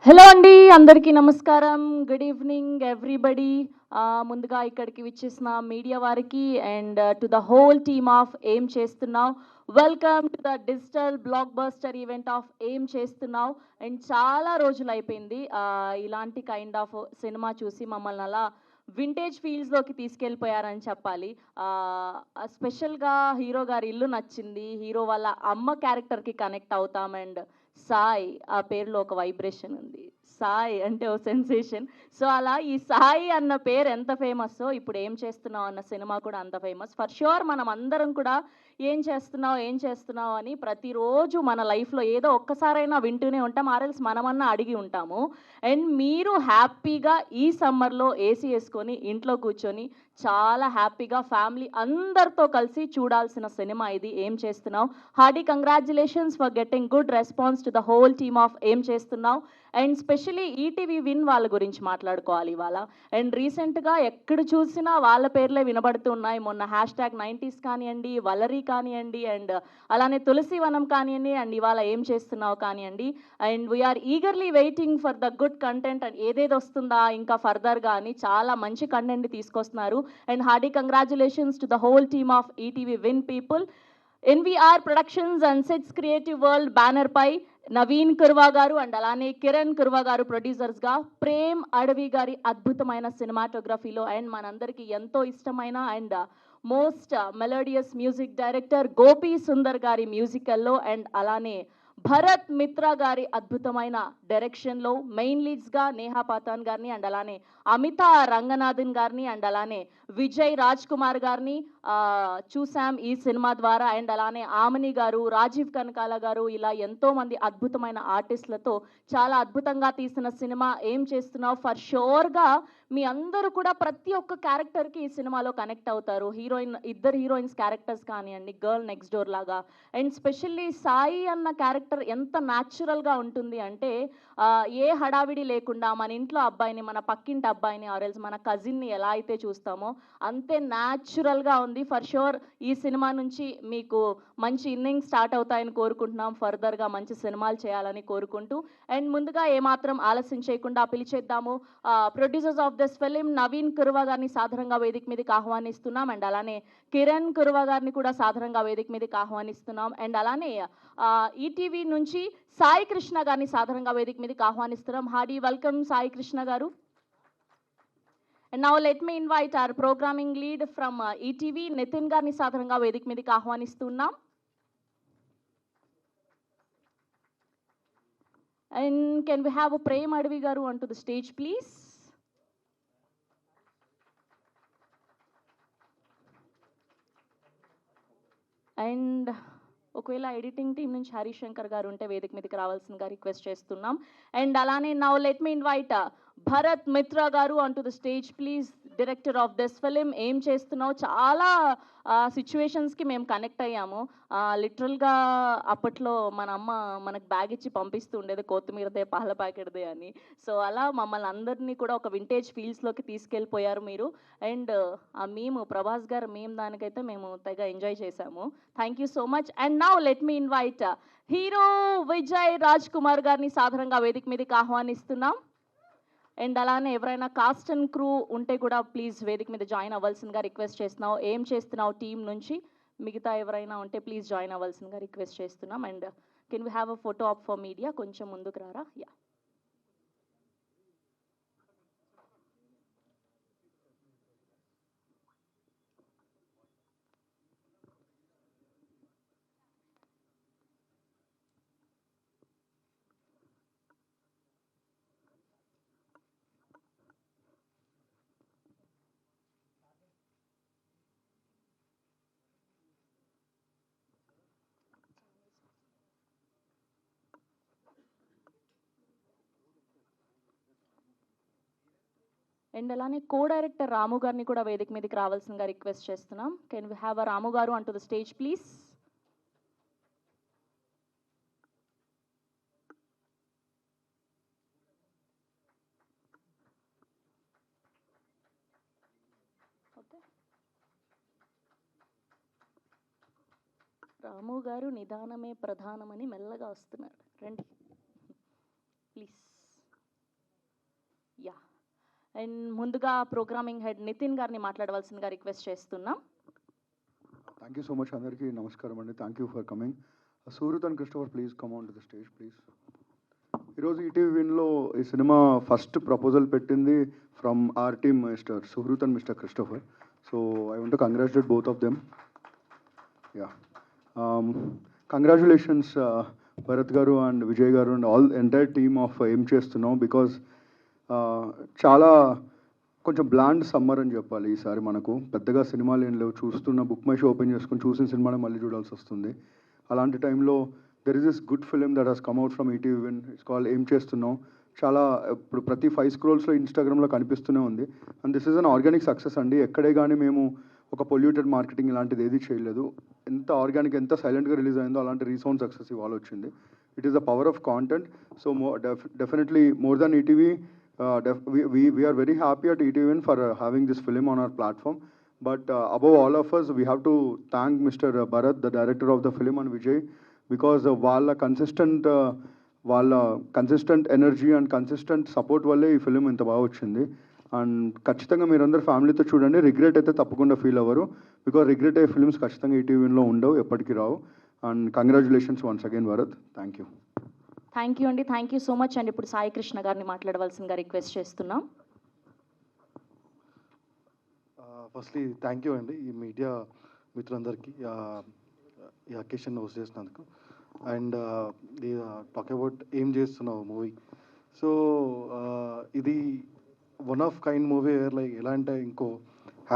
Hello అండి, అందరికీ నమస్కారం. Good evening everybody. ముందుగా ఇక్కడికి విచ్చేసిన మీడియా వారికి and to the whole team of Em చేస్తున్నావు, welcome to the digital block buster event of Em చేస్తున్నావు. అండ్ చాలా రోజులు అయిపోయింది ఇలాంటి కైండ్ ఆఫ్ సినిమా చూసి మమ్మల్ని అలా వింటేజ్ ఫీల్డ్స్లోకి తీసుకెళ్ళిపోయారని చెప్పాలి. స్పెషల్గా హీరో గారి ఇల్లు నచ్చింది, హీరో వాళ్ళ అమ్మ క్యారెక్టర్కి కనెక్ట్ అవుతాం. అండ్ సాయి ఆ పేరులో ఒక వైబ్రేషన్ ఉంది. సాయి అంటే ఓ సెన్సేషన్. సో అలా ఈ సాయి అన్న పేరు ఎంత ఫేమస్సో ఇప్పుడు ఏం చేస్తున్నావు అన్న సినిమా కూడా అంత ఫేమస్. ఫర్ ష్యూర్ మనం అందరం కూడా ఏం చేస్తున్నావు అని ప్రతిరోజు మన లైఫ్లో ఏదో ఒక్కసారైనా వింటూనే ఉంటాం, ఆర్ఎల్స్ మనమన్నా అడిగి ఉంటాము. అండ్ మీరు హ్యాపీగా ఈ సమ్మర్లో ఏసీ వేసుకొని ఇంట్లో కూర్చొని చాలా హ్యాపీగా ఫ్యామిలీ అందరితో కలిసి చూడాల్సిన సినిమా ఇది ఏం చేస్తున్నావు. Hearty congratulations for getting good response to the whole team of Em చేస్తున్నావు. అండ్ స్పెషలీ ఈటీవీ విన్ వాళ్ళ గురించి మాట్లాడుకోవాలి ఇవాళ. అండ్ రీసెంట్గా ఎక్కడ చూసినా వాళ్ళ పేర్లే వినబడుతున్నాయి. మొన్న #90s కానివ్వండి, వలరీ కానివ్వండి, అండ్ అలానే తులసివనం కానివ్వండి, అండ్ ఇవాళ ఏం చేస్తున్నావు కానివ్వండి. And we're eagerly waiting for the good content అండ్ ఏదేది వస్తుందా ఇంకా ఫర్దర్గా అని చాలా మంచి కంటెంట్ తీసుకొస్తున్నారు. And hearty congratulations to the whole team of ETV win people. NVR productions and sets creative world banner పై నవీన్ కుర్వా గారు అండ్ అలానే కిరణ్ కుర్వా గారు ప్రొడ్యూసర్స్గా ప్రేమ్ అడవి గారి అద్భుతమైన సినిమాటోగ్రఫీలో అండ్ మనందరికీ ఎంతో ఇష్టమైన and most melodious music director Gopi Sundar గారి మ్యూజికల్లో అండ్ అలానే భరత్ మిత్రా గారి అద్భుతమైన డైరెక్షన్లో మెయిన్ లీడ్స్గా నేహా పాతాన్ గారిని అండ్ అలానే అమితా రంగనాథన్ గారిని అండ్ అలానే విజయ్ రాజ్ కుమార్ గారిని చూసాం ఈ సినిమా ద్వారా. అండ్ అలానే ఆమని గారు, రాజీవ్ కనకాల గారు, ఇలా ఎంతోమంది అద్భుతమైన ఆర్టిస్టులతో చాలా అద్భుతంగా తీసిన సినిమా ఏం చేస్తున్నావు. ఫర్ షూర్గా మీ అందరూ కూడా ప్రతి ఒక్క క్యారెక్టర్కి ఈ సినిమాలో కనెక్ట్ అవుతారు. ఇద్దరు హీరోయిన్స్ క్యారెక్టర్స్ కానివ్వండి, గర్ల్ నెక్స్ట్ డోర్ లాగా. అండ్ స్పెషల్లీ సాయి అన్న క్యారెక్టర్ ఎంత న్యాచురల్గా ఉంటుంది అంటే ఏ హడావిడి లేకుండా మన ఇంట్లో అబ్బాయిని, మన పక్కింటి అబ్బాయిని ఆర్ఎల్స్ మన కజిన్ని ఎలా అయితే చూస్తామో అంతే న్యాచురల్గా ఉంది. ఫర్ షూర్ ఈ సినిమా నుంచి మీకు మంచి ఇన్నింగ్స్ స్టార్ట్ అవుతాయని కోరుకుంటున్నాం. ఫర్దర్గా మంచి సినిమాలు చేయాలని కోరుకుంటూ అండ్ ముందుగా ఏమాత్రం ఆలస్యం చేయకుండా పిలిచేద్దాము producers of this film Naveen Kurva గారిని సాధారణంగా వేదిక మీదకి ఆహ్వానిస్తున్నాం. అండ్ అలానే కిరణ్ కుర్వా గారిని కూడా సాధారణంగా వేదిక మీదకి ఆహ్వానిస్తున్నాం. అండ్ అలానే ఈటీవీ నుంచి సాయి కృష్ణ గారిని సాధారణంగా వేదిక మీదకి ఆహ్వానిస్తున్నాం. హార్డీ వెల్కమ్ సాయి కృష్ణ గారు. And now let me invite our programming lead from ETV, Nitin గారిని సాధారణంగా వేదిక మీదకి ఆహ్వానిస్తున్నాం. And can we have Prem Advi garu onto the stage please? And ఒకవేళ ఎడిటింగ్ టీం నుంచి హరిశంకర్ గారు ఉంటే వేదిక మీదకి రావాల్సిందిగా రిక్వెస్ట్ చేస్తున్నాం. అండ్ అలానే now let me invite Bharath Mitra garu on to the stage please, director of this film ఏం చేస్తున్నావు. చాలా సిచ్యువేషన్స్కి మేము కనెక్ట్ అయ్యాము. లిటరల్గా అప్పట్లో మన అమ్మ మనకు బ్యాగ్ ఇచ్చి పంపిస్తూ ఉండేది, కొత్తిమీరదే పాల ప్యాకెట్దే అని. సో అలా మమ్మల్ని అందరినీ కూడా ఒక వింటేజ్ ఫీల్డ్స్లోకి తీసుకెళ్ళిపోయారు మీరు. అండ్ మేము ప్రభాస్ గారు దానికైతే మేము తెగ ఎంజాయ్ చేశాము. Thank you so much. And now let me invite hero Vijay Raj Kumar గారిని సాధారణంగా వేదిక మీదకి ఆహ్వానిస్తున్నాం. అండ్ అలానే ఎవరైనా కాస్ట్ అండ్ క్రూ ఉంటే కూడా ప్లీజ్ వేదిక మీద జాయిన్ అవ్వాల్సిందిగా రిక్వెస్ట్ చేస్తున్నావు. ఏం చేస్తున్నావు టీం నుంచి మిగతా ఎవరైనా ఉంటే ప్లీజ్ జాయిన్ అవ్వాల్సిందిగా రిక్వెస్ట్ చేస్తున్నాం. And can we have a photo op for media, కొంచెం ముందుకు రారా. యా అండ్ అలానే కో డైరెక్టర్ రాము గారిని కూడా వేదిక మీదకి రావాల్సిందిగా రిక్వెస్ట్ చేస్తున్నాం. Can we have a Ramu garu on to the stage please. Okay, Ramu garu నిదానమే ప్రధానమని మెల్లగా వస్తున్నారు, రండి ప్లీజ్. అండ్ ముందుగా ప్రోగ్రామింగ్ హెడ్ నితిన్ గారిని మాట్లాడవలసిందిగా రిక్వెస్ట్ చేస్తున్నాం. Thank you so much, Andarki. Namaskaram and thank you for coming. Suhrut and Christopher, please come on to the stage, please. ఈరోజు ఈటీవీ విన్లో ఈ సినిమా ఫస్ట్ ప్రపోజల్ పెట్టింది from our team mister Suhrit and mister Christopher. So I want to congratulate both of them. Yeah, congratulations Bharat గారు and Vijay గారు and all entire team of ఏం చేస్తున్నాం. Because చాలా కొంచెం బ్లాండ్ సమ్మర్ అని చెప్పాలి ఈసారి. మనకు పెద్దగా సినిమాలు ఏం లేవు, చూస్తున్న బుక్ మై షో ఓపెన్ చేసుకుని చూసిన సినిమానే మళ్ళీ చూడాల్సి వస్తుంది. అలాంటి టైంలో there is this good film that has come out from ETV win. It's called ఏం చేస్తున్నాం. చాలా ఇప్పుడు ప్రతి 5 scrolls ఇన్స్టాగ్రామ్లో కనిపిస్తూనే ఉంది. And this is an organic success అండి. ఎక్కడే కానీ మేము ఒక పొల్యూటెడ్ మార్కెటింగ్ ఇలాంటిది ఏది చేయలేదు. ఎంత ఆర్గానిక్, ఎంత సైలెంట్గా రిలీజ్ అయిందో అలాంటి రీసౌండ్ సక్సెస్ ఇవాళ వచ్చింది. It is the power of content. So definitely more than ETV, we are very happy at ETVN for having this film on our platform. But above all of us, we have to thank Mr. Bharat, the director of the film, and Vijay, because వాళ్ళ consistent energy and consistent support వల్లే ఈ film ఇంత బాగా వచ్చింది. And ఖచ్చితంగా మీరందరూ ఫ్యామిలీతో చూడండి. రిగ్రెట్ అయితే తప్పకుండా ఫీల్ అవ్వరు. బికాజ్ రిగ్రెట్ అయ్యే ఫిల్మ్స్ ఖచ్చితంగా ఈటీవీలో ఉండవు, ఎప్పటికీ రావు. And congratulations once again Bharath. Thank you. Thank you అండి, థ్యాంక్ యూ సో మచ్ అండి. ఇప్పుడు సాయి కృష్ణ గారిని మాట్లాడవలసిందిగా రిక్వెస్ట్ చేస్తున్నాం. ఫస్ట్లీ థ్యాంక్ యూ అండి ఈ మీడియా మిత్రులందరికీ ఈ అకేషన్ హోస్ట్ చేసినందుకు. అండ్ టాక్ అబౌట్ ఏం చేస్తున్నావు మూవీ. సో ఇది one of kind movie. Like ఎలా అంటే ఇంకో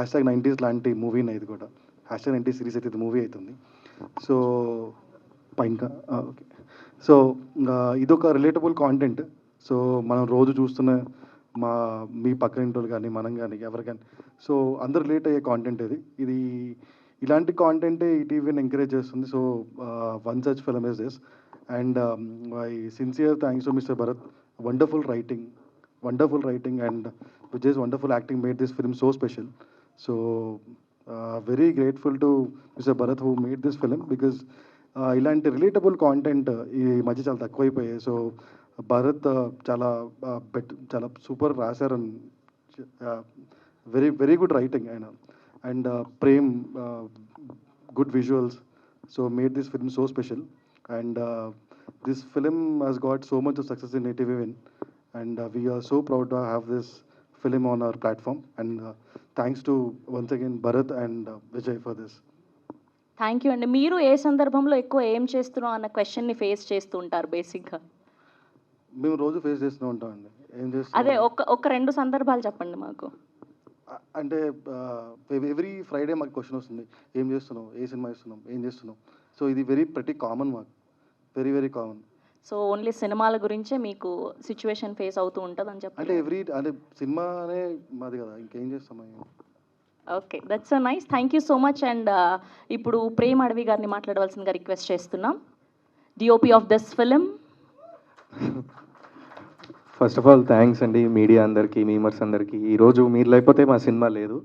#90s లాంటి మూవీనే ఇది కూడా. #90 సిరీస్ అయితే ఇది మూవీ అవుతుంది. సో పైన ఓకే. సో ఇదొక రిలేటబుల్ కాంటెంట్. సో మనం రోజు చూస్తున్న మీ పక్కన ఇంటి వాళ్ళు కానీ మనం కానీ ఎవరు కానీ, సో అందరు రిలేట్ అయ్యే కాంటెంట్ ఇది. ఇలాంటి కాంటెంటే ఈటీవీని ఎంకరేజ్ చేస్తుంది. So one such film is this. And my sincere thanks to mister Bharat. Wonderful writing and Vijay's wonderful acting made this film so special. So very grateful to mister Bharat who made this film. Because ఇలాంటి relatable content ఈ మధ్య చాలా తక్కువైపోయాయి. So Bharat చాలా super రాశారు. Very good writing ఆయన. And Prem good visuals. So made this film so special. And this film has got so much of success in ETV win. And we are so proud to have this film on our platform. And thanks to once again Bharat and Vijay for this. Thank you అండి. మీరు ఏ సందర్భంలో ఎక్కువ ఏం చేస్తున్నాం అన్న క్వశ్చన్ని face చేస్తూ ఉంటారు బేసిక్గా? మేము రోజు ఫేస్ చేస్తూ ఉంటామండి. ఏం చేస్తాం అదే ఒక 2 సందర్భాలు చెప్పండి మాకు. అంటే ఎవ్రీ ఫ్రైడే మాకు క్వశ్చన్ వస్తుంది, ఏం చేస్తున్నావు, ఏ సినిమా చేస్తున్నాం, ఏం చేస్తున్నాం. సో ఇది ప్రతి కామన్ మాకు, వెరీ కామన్. సో ఓన్లీ సినిమాల గురించే మీకు సిచ్యువేషన్ ఫేస్ అవుతూ ఉంటుంది అని చెప్పండి. అంటే సినిమానే మాది కదా, ఇంకేం చేస్తాం. Okay, that's so nice. Thank you so much. And ఇప్పుడు ప్రేమ్ అడవి గారిని మాట్లాడవలసిందిగా రిక్వెస్ట్ చేస్తున్నాం, DOP of this film. First of all thanks అండి మీడియా అందరికీ, మీమర్స్ అందరికీ. ఈరోజు మీరు లేకపోతే మా సినిమా లేదు.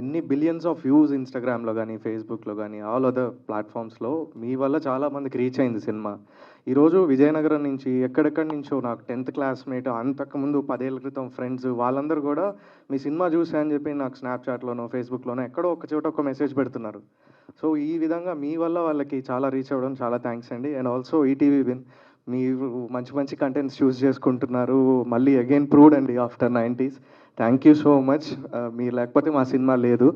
ఎన్ని బిలియన్స్ ఆఫ్ వ్యూస్ ఇన్స్టాగ్రామ్లో కానీ ఫేస్బుక్లో కానీ ఆల్ అదర్ ప్లాట్ఫామ్స్లో మీ వల్ల చాలామందికి రీచ్ అయింది సినిమా. ఈరోజు విజయనగరం నుంచి ఎక్కడెక్కడి నుంచో నాకు 10th క్లాస్మేట్, అంతకుముందు 10 ఏళ్ళ క్రితం ఫ్రెండ్స్, వాళ్ళందరూ కూడా మీ సినిమా చూసా అని చెప్పి నాకు స్నాప్చాట్లోనో ఫేస్బుక్లోనో ఎక్కడో ఒక చోట ఒక మెసేజ్ పెడుతున్నారు. సో ఈ విధంగా మీ వల్ల వాళ్ళకి చాలా రీచ్ అవ్వడం చాలా థ్యాంక్స్ అండి. అండ్ ఆల్సో ఈటీవీ విన్, మీరు మంచి కంటెంట్స్ చూస్ చేసుకుంటున్నారు. మళ్ళీ అగైన్ ప్రూవ్డ్ అండి after 90s. Thank you so much. మీరు లేకపోతే మా సినిమా లేదు.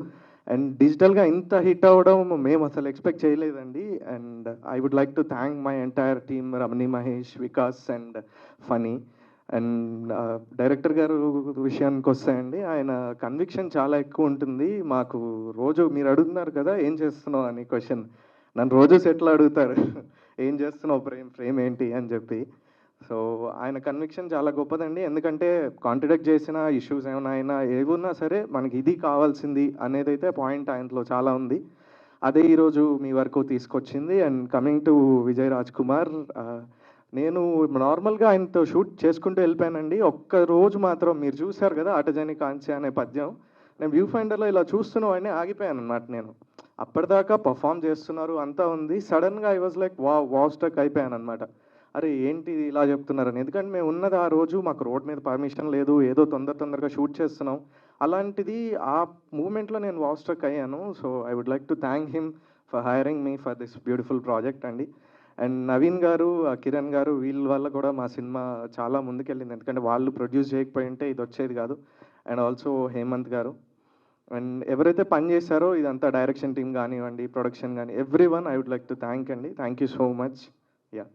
అండ్ డిజిటల్గా ఇంత హిట్ అవ్వడం మేము అసలు ఎక్స్పెక్ట్ చేయలేదండి. And I would like to thank my entire team, Ramani, Mahesh, Vikas and Phani. And director గారు విషయానికి వస్తాయండి, ఆయన కన్విక్షన్ చాలా ఎక్కువ ఉంటుంది. మాకు రోజు మీరు అడుగుతున్నారు కదా ఏం చేస్తున్నావు అని క్వశ్చన్, నన్ను రోజు సెటిల్ అడుగుతారు ఏం చేస్తున్నావు ఫ్రేమ్ ఏంటి అని చెప్పి. సో ఆయన కన్విక్షన్ చాలా గొప్పదండి. ఎందుకంటే కాంట్రడిక్ట్ చేసిన ఇష్యూస్ ఏమైనా ఏమున్నా సరే మనకి ఇది కావాల్సింది అనేది అయితే పాయింట్ ఆయనలో చాలా ఉంది. అదే ఈరోజు మీ వరకు తీసుకొచ్చింది. And coming to Vijay Raj Kumar, నేను నార్మల్గా ఆయనతో షూట్ చేసుకుంటూ వెళ్ళిపోయానండి. ఒక్క రోజు మాత్రం మీరు చూశారు కదా అటజని కాంచె అనే పద్యం, నేను వ్యూ ఫైండర్లో ఇలా చూస్తున్న వాడిని ఆగిపోయాను అనమాట. నేను అప్పటిదాకా పర్ఫామ్ చేస్తున్నారు అంతా ఉంది, సడన్గా I was like wow stuck అయిపోయాను అనమాట. అరే ఏంటి ఇలా చెప్తున్నారని. ఎందుకంటే మేము ఉన్నది ఆ రోజు మాకు రోడ్ మీద పర్మిషన్ లేదు, ఏదో తొందరగా షూట్ చేస్తున్నాం. అలాంటిది ఆ మూమెంట్లో నేను వావ్ స్ట్రక్ అయ్యాను. So I would like to thank him for hiring me for this beautiful project అండి. అండ్ నవీన్ గారు, కిరణ్ గారు, వీళ్ళ వల్ల కూడా మా సినిమా చాలా ముందుకెళ్ళింది. ఎందుకంటే వాళ్ళు ప్రొడ్యూస్ చేయకపోయి ఉంటే ఇది వచ్చేది కాదు. అండ్ ఆల్సో హేమంత్ గారు అండ్ ఎవరైతే పని చేశారో ఇదంతా డైరెక్షన్ టీమ్ కానివ్వండి, ప్రొడక్షన్ కానీ, everyone I would like to thank అండి. Thank you so much. Yeah,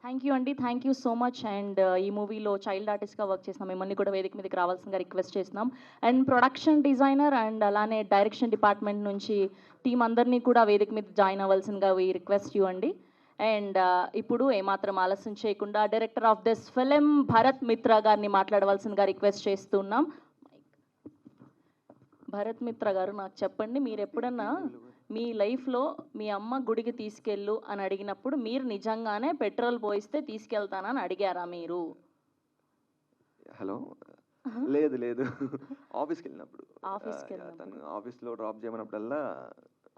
thank you అండి, thank you so much. And ఈ మూవీలో చైల్డ్ ఆర్టిస్ట్గా వర్క్ చేసిన మిమ్మల్ని కూడా వేదిక మీదకి రావాల్సిందిగా రిక్వెస్ట్ చేస్తున్నాం. అండ్ ప్రొడక్షన్ డిజైనర్ అండ్ అలానే డైరెక్షన్ డిపార్ట్మెంట్ నుంచి టీం అందరినీ కూడా వేదిక మీద జాయిన్ అవ్వాల్సిందిగా వీ రిక్వెస్ట్ యూ అండి. అండ్ ఇప్పుడు ఏమాత్రం ఆలస్యం చేయకుండా director of this film Bharat Mitra గారిని మాట్లాడవలసిందిగా రిక్వెస్ట్ చేస్తున్నాం. భరత్ మిత్రా గారు, నాకు చెప్పండి, మీరు ఎప్పుడన్నా మీ లైఫ్లో మీ అమ్మ గుడికి తీసుకెళ్ళు అని అడిగినప్పుడు మీరు నిజంగానే పెట్రోల్ పోయిస్తే తీసుకెళ్తానని అడిగారా మీరు? హలో, లేదు లేదు, ఆఫీస్కి వెళ్ళినప్పుడు. ఆఫీస్కి వెళ్ళినప్పుడు. తను ఆఫీస్లో డ్రాప్ చేయమన్నప్పుడల్లా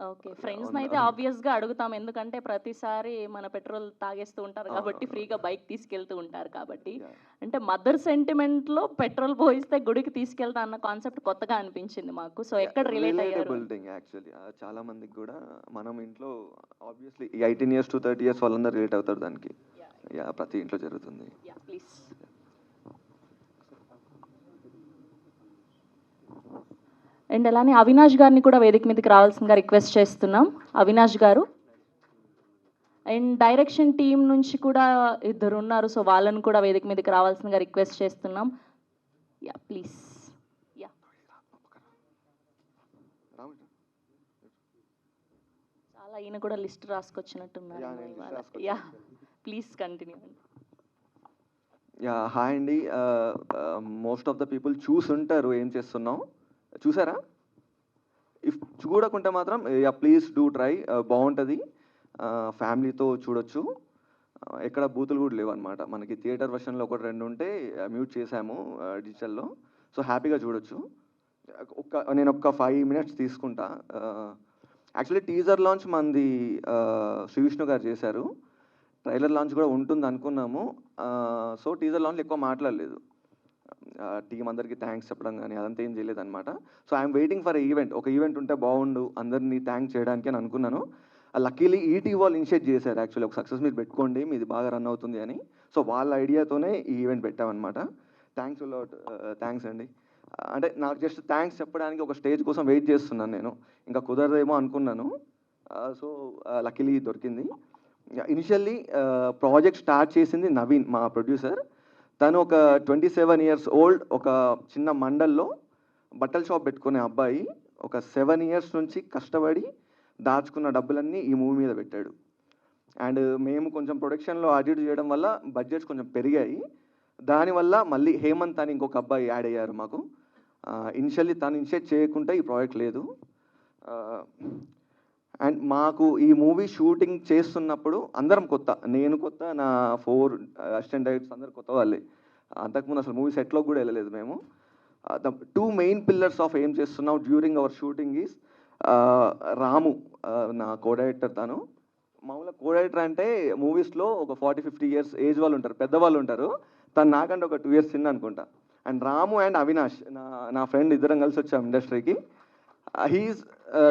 ఓకే, ఫ్రెండ్స్ని అయితే ఆబ్వియస్గా అడుగుతాం, ఎందుకంటే ప్రతిసారి మన పెట్రోల్ తాగేస్తూ ఉంటారు కాబట్టి, ఫ్రీగా బైక్ తీసుకెళ్తూ ఉంటారు కాబట్టి. అంటే మదర్ సెంటిమెంట్లో పెట్రోల్ పోయిస్తే గుడికి తీసుకెళ్తా అన్న కాన్సెప్ట్ కొత్తగా అనిపించింది మాకు. సో ఎక్కడ రిలేట్ అయ్యారు? థింగ్ యాక్చువల్లీ చాలా మందికి కూడా మనం ఇంట్లో ఆబ్వియస్లీ 18 years to 30 years వాళ్ళందరూ రిలేట్ అవుతారు దానికి. యా, ప్రతి ఇంట్లో జరుగుతుంది. Yeah, please. అండ్ అలానే అవినాష్ గారిని కూడా వేదిక మీదకి రావాల్సిందిగా రిక్వెస్ట్ చేస్తున్నాం. అవినాష్ గారు. అండ్ డైరెక్షన్ టీం నుంచి కూడా ఇద్దరు ఉన్నారు, సో వాళ్ళని కూడా వేదిక మీదకి రావాల్సిందిగా రిక్వెస్ట్ చేస్తున్నాం. Yeah, please. యా, చాలా ఈయన కూడా లిస్ట్ రాసుకొచ్చినట్టున్నారు. Yeah, please continue. Yeah, hi అండి. మోస్ట్ ఆఫ్ ద పీపుల్ చూసుంటారు ఏం చేస్తున్నాం. చూసారా? ఇఫ్ చూడకుంటే మాత్రం యా, ప్లీజ్ డూ ట్రై. బాగుంటుంది, ఫ్యామిలీతో చూడొచ్చు. ఎక్కడ బూతులు కూడా లేవు అనమాట. మనకి థియేటర్ వర్షన్లో 1-2 ఉంటే మ్యూట్ చేసాము డిజిటల్లో. సో హ్యాపీగా చూడొచ్చు. నేను ఒక 5 minutes తీసుకుంటా. యాక్చువల్లీ టీజర్ లాంచ్ మంది శ్రీ విష్ణు గారు చేశారు. ట్రైలర్ లాంచ్ కూడా ఉంటుంది అనుకున్నాము. సో టీజర్ లాంచ్ ఎక్కువ మాట్లాడలేదు. టీం అందరికీ థ్యాంక్స్ చెప్పడం కానీ అదంతా ఏం చేయలేదు అనమాట. So I'm waiting for event. ఒక ఈవెంట్ ఉంటే బాగుండు అందరినీ థ్యాంక్స్ చేయడానికి అని అనుకున్నాను. లక్కీలీ ఈటీ వాళ్ళు ఇనిషియేట్ చేశారు. యాక్చువల్లీ ఒక సక్సెస్ మీరు పెట్టుకోండి, మీది బాగా రన్ అవుతుంది అని. సో వాళ్ళ ఐడియాతోనే ఈ ఈవెంట్ పెట్టామన్నమాట. థ్యాంక్స్ లాట్, థ్యాంక్స్ అండి. అంటే నాకు జస్ట్ థ్యాంక్స్ చెప్పడానికి ఒక స్టేజ్ కోసం వెయిట్ చేస్తున్నాను నేను. ఇంకా కుదరదేమో అనుకున్నాను. సో లక్కీలీ దొరికింది. ఇనిషియల్లీ ప్రాజెక్ట్ స్టార్ట్ చేసింది నవీన్, మా ప్రొడ్యూసర్. తను ఒక 27 years old, ఒక చిన్న మండల్లో బట్టల షాప్ పెట్టుకునే అబ్బాయి. ఒక 7 years నుంచి కష్టపడి దాచుకున్న డబ్బులన్నీ ఈ మూవీ మీద పెట్టాడు. అండ్ మేము కొంచెం ప్రొడక్షన్లో అడిట్ చేయడం వల్ల బడ్జెట్స్ కొంచెం పెరిగాయి. దానివల్ల మళ్ళీ హేమంత్ అని ఇంకొక అబ్బాయి యాడ్ అయ్యారు మాకు. ఇనిషియల్లీ తను ఇనిషియేట్ చేయకుంటే ఈ ప్రాజెక్ట్ లేదు. అండ్ మాకు ఈ మూవీ షూటింగ్ చేస్తున్నప్పుడు అందరం కొత్త, నేను కొత్త, నా 4 అసిస్టెంట్ డైరెక్టర్స్ అందరు కొత్త వాళ్ళే. అంతకుముందు అసలు మూవీ సెట్లోకి కూడా వెళ్ళలేదు మేము. ద 2 main pillars ఆఫ్ ఏం చేస్తున్నాం డ్యూరింగ్ అవర్ షూటింగ్ ఈస్ రాము, నా కో డైరెక్టర్. తను మామూలుగా కో డైరెక్టర్ అంటే మూవీస్లో ఒక 40-50 years ఏజ్ వాళ్ళు ఉంటారు, పెద్దవాళ్ళు ఉంటారు. తను నాకంటే ఒక 2 years చిన్న అనుకుంటా. అండ్ రాము అండ్ అవినాష్ నా ఫ్రెండ్, ఇద్దరం కలిసి వచ్చాం ఇండస్ట్రీకి. హీఈస్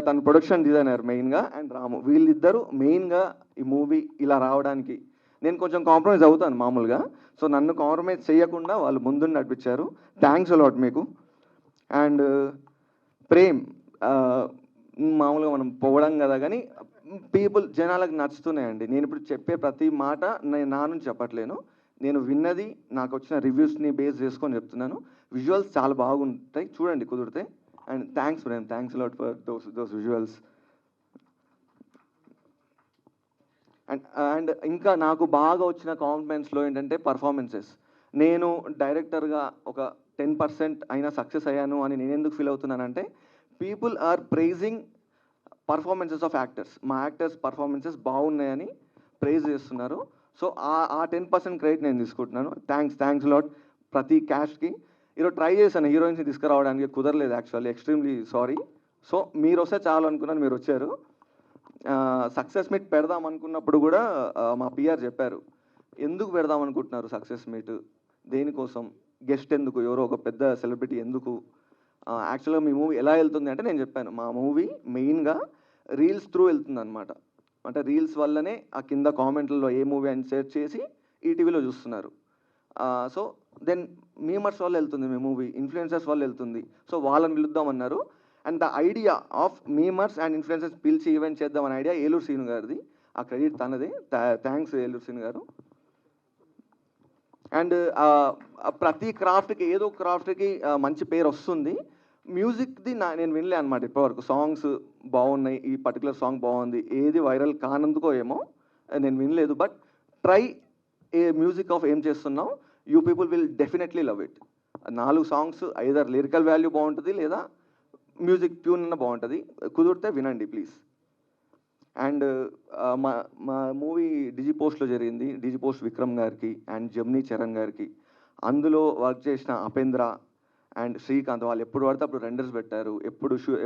తన ప్రొడక్షన్ డిజైనర్ మెయిన్గా. అండ్ రాము, వీళ్ళిద్దరూ మెయిన్గా ఈ మూవీ ఇలా రావడానికి. నేను కొంచెం కాంప్రమైజ్ అవుతాను మామూలుగా. సో నన్ను కాంప్రమైజ్ చేయకుండా వాళ్ళు ముందు నడిపించారు. థ్యాంక్స్ అలాట్ మీకు. అండ్ ప్రేమ్, మామూలుగా మనం పొగడం కదా, కానీ పీపుల్ జనాలకు నచ్చుతున్నాయండి. నేను ఇప్పుడు చెప్పే ప్రతి మాట నేను నా నుంచి చెప్పట్లేను, నేను విన్నది, నాకు వచ్చిన రివ్యూస్ని బేస్ చేసుకొని చెప్తున్నాను. విజువల్స్ చాలా బాగుంటాయి, చూడండి కుదిరితే. And thanks Prem, thanks a lot for those visuals. And ఇంకా నాకు బాగా వచ్చిన కాంప్లిమెంట్స్లో ఏంటంటే పర్ఫార్మెన్సెస్. నేను డైరెక్టర్గా ఒక 10% అయినా సక్సెస్ అయ్యాను అని నేను ఎందుకు ఫీల్ అవుతున్నానంటే, people are praising performances of actors. మా యాక్టర్స్ పర్ఫార్మెన్సెస్ బాగున్నాయని ప్రైజ్ చేస్తున్నారు. సో ఆ 10% క్రెడిట్ నేను తీసుకుంటున్నాను. థ్యాంక్స్ లాట్ ప్రతి క్యాస్ట్కి. ఈరోజు ట్రై చేశాను హీరోయిన్స్ని తీసుకురావడానికి, కుదరలేదు యాక్చువల్లీ, ఎక్స్ట్రీమ్లీ సారీ. సో మీరు వస్తే చాలు అనుకున్నాను, మీరు వచ్చారు. సక్సెస్ మీట్ పెడదాం అనుకున్నప్పుడు కూడా మా పిఆర్ చెప్పారు, ఎందుకు పెడదాం అనుకుంటున్నారు సక్సెస్ మీట్, దేనికోసం, గెస్ట్ ఎందుకు, ఎవరో ఒక పెద్ద సెలబ్రిటీ ఎందుకు, యాక్చువల్గా మీ మూవీ ఎలా వెళ్తుంది అంటే నేను చెప్పాను, మా మూవీ మెయిన్గా రీల్స్ త్రూ వెళ్తుంది అనమాట. అంటే రీల్స్ వల్లనే ఆ కింద కామెంట్లలో ఏ మూవీ అని సెర్చ్ చేసి ఈటీవీలో చూస్తున్నారు. సో దెన్ మీమర్స్ వల్ల వెళ్తుంది మీ మూవీ, ఇన్ఫ్లుయెన్సర్స్ వల్ల వెళ్తుంది. సో వాళ్ళని పిలుద్దామన్నారు. And the idea of memers and influencers పిలిచి ఈవెంట్ చేద్దామని ఐడియా ఏలూరు సీను గారిది. ఆ క్రెడిట్ తనదే. థ్యాంక్స్ ఏలూరు సీను గారు. అండ్ ప్రతి క్రాఫ్ట్కి ఏదో క్రాఫ్ట్కి మంచి పేరు వస్తుంది. మ్యూజిక్ది నేను వినలే అనమాట ఇప్పటివరకు. సాంగ్స్ బాగున్నాయి, ఈ పర్టికులర్ సాంగ్ బాగుంది, ఏది వైరల్ కానందుకో ఏమో నేను వినలేదు. But try A music of ఏం చేస్తున్నాం, you people will definitely love it. 4 songs either lyrical value బాగుంటుంది లేదా మ్యూజిక్ ట్యూన్ అన్న బాగుంటుంది. కుదిరితే వినండి ప్లీజ్. అండ్ మా మూవీ డిజిపోస్ట్లో జరిగింది. డిజిపోస్ట్ విక్రమ్ గారికి అండ్ జమ్నీ చరణ్ గారికి, అందులో వర్క్ చేసిన అపేంద్ర అండ్ శ్రీకాంత్, వాళ్ళు ఎప్పుడు పడితే అప్పుడు రెండర్స్ పెట్టారు,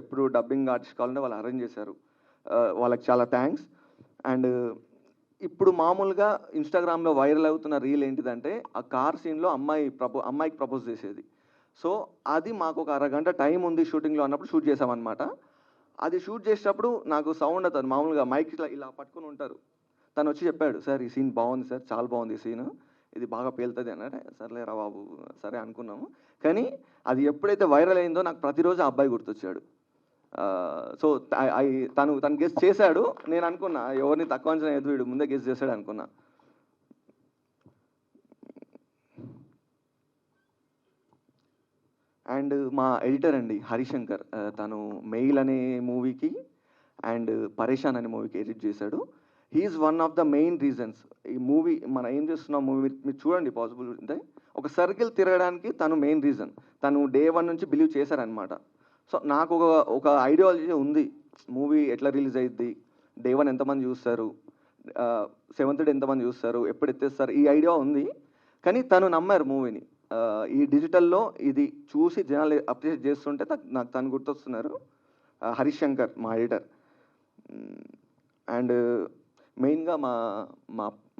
ఎప్పుడు డబ్బింగ్ ఆర్టిస్ట్ కావాలంటే వాళ్ళు అరేంజ్ చేశారు. వాళ్ళకి చాలా థ్యాంక్స్. అండ్ ఇప్పుడు మామూలుగా ఇన్స్టాగ్రామ్లో వైరల్ అవుతున్న రీల్ ఏంటిదంటే, ఆ కార్ సీన్లో అమ్మాయికి ప్రపోజ్ చేసేది. సో అది మాకు ఒక అరగంట టైం ఉంది షూటింగ్లో అన్నప్పుడు షూట్ చేసామన్నమాట. అది షూట్ చేసేటప్పుడు నాకు సౌండ్ అవుతుంది, మామూలుగా మైక్ ఇలా పట్టుకుని ఉంటారు. తను వచ్చి చెప్పాడు, సార్ ఈ సీన్ బాగుంది సార్, చాలా బాగుంది ఈ సీన్, ఇది బాగా పేలుతుంది అన్నాడు. సర్లేరా బాబు సరే అనుకున్నాము. కానీ అది ఎప్పుడైతే వైరల్ అయిందో నాకు ప్రతిరోజు ఆ అబ్బాయి గుర్తొచ్చాడు. సో తను గెస్ట్ చేశాడు. నేను అనుకున్నా ఎవరిని తక్కువ అంచనా ఎదురు, వీడు ముందే గెస్ట్ చేశాడు అనుకున్నా. అండ్ మా ఎడిటర్ అండి హరిశంకర్, తను మెయిల్ అనే మూవీకి అండ్ పరేషాన్ అనే మూవీకి ఎడిట్ చేశాడు. He is one of the main reasons. ఈ మూవీ మనం ఏం చేస్తున్నాం మూవీ మీరు చూడండి, పాసిబుల్ ఉంటే ఒక సర్కిల్ తిరగడానికి తను మెయిన్ రీజన్. తను డే 1 నుంచి బిలీవ్ చేశారనమాట. సో నాకు ఒక ఐడియాలజీ ఉంది, మూవీ ఎట్లా రిలీజ్ అయ్యిద్ది, డే 1 ఎంతమంది చూస్తారు, 7th డే ఎంతమంది చూస్తారు, ఎప్పుడు ఎత్తేస్తారు, ఈ ఐడియా ఉంది. కానీ తను నమ్మారు మూవీని. ఈ డిజిటల్లో ఇది చూసి జనాలు అప్రిషియేట్ చేస్తుంటే నాకు తను గుర్తొస్తున్నారు, హరిశంకర్ మా ఎడిటర్. అండ్ మెయిన్గా మా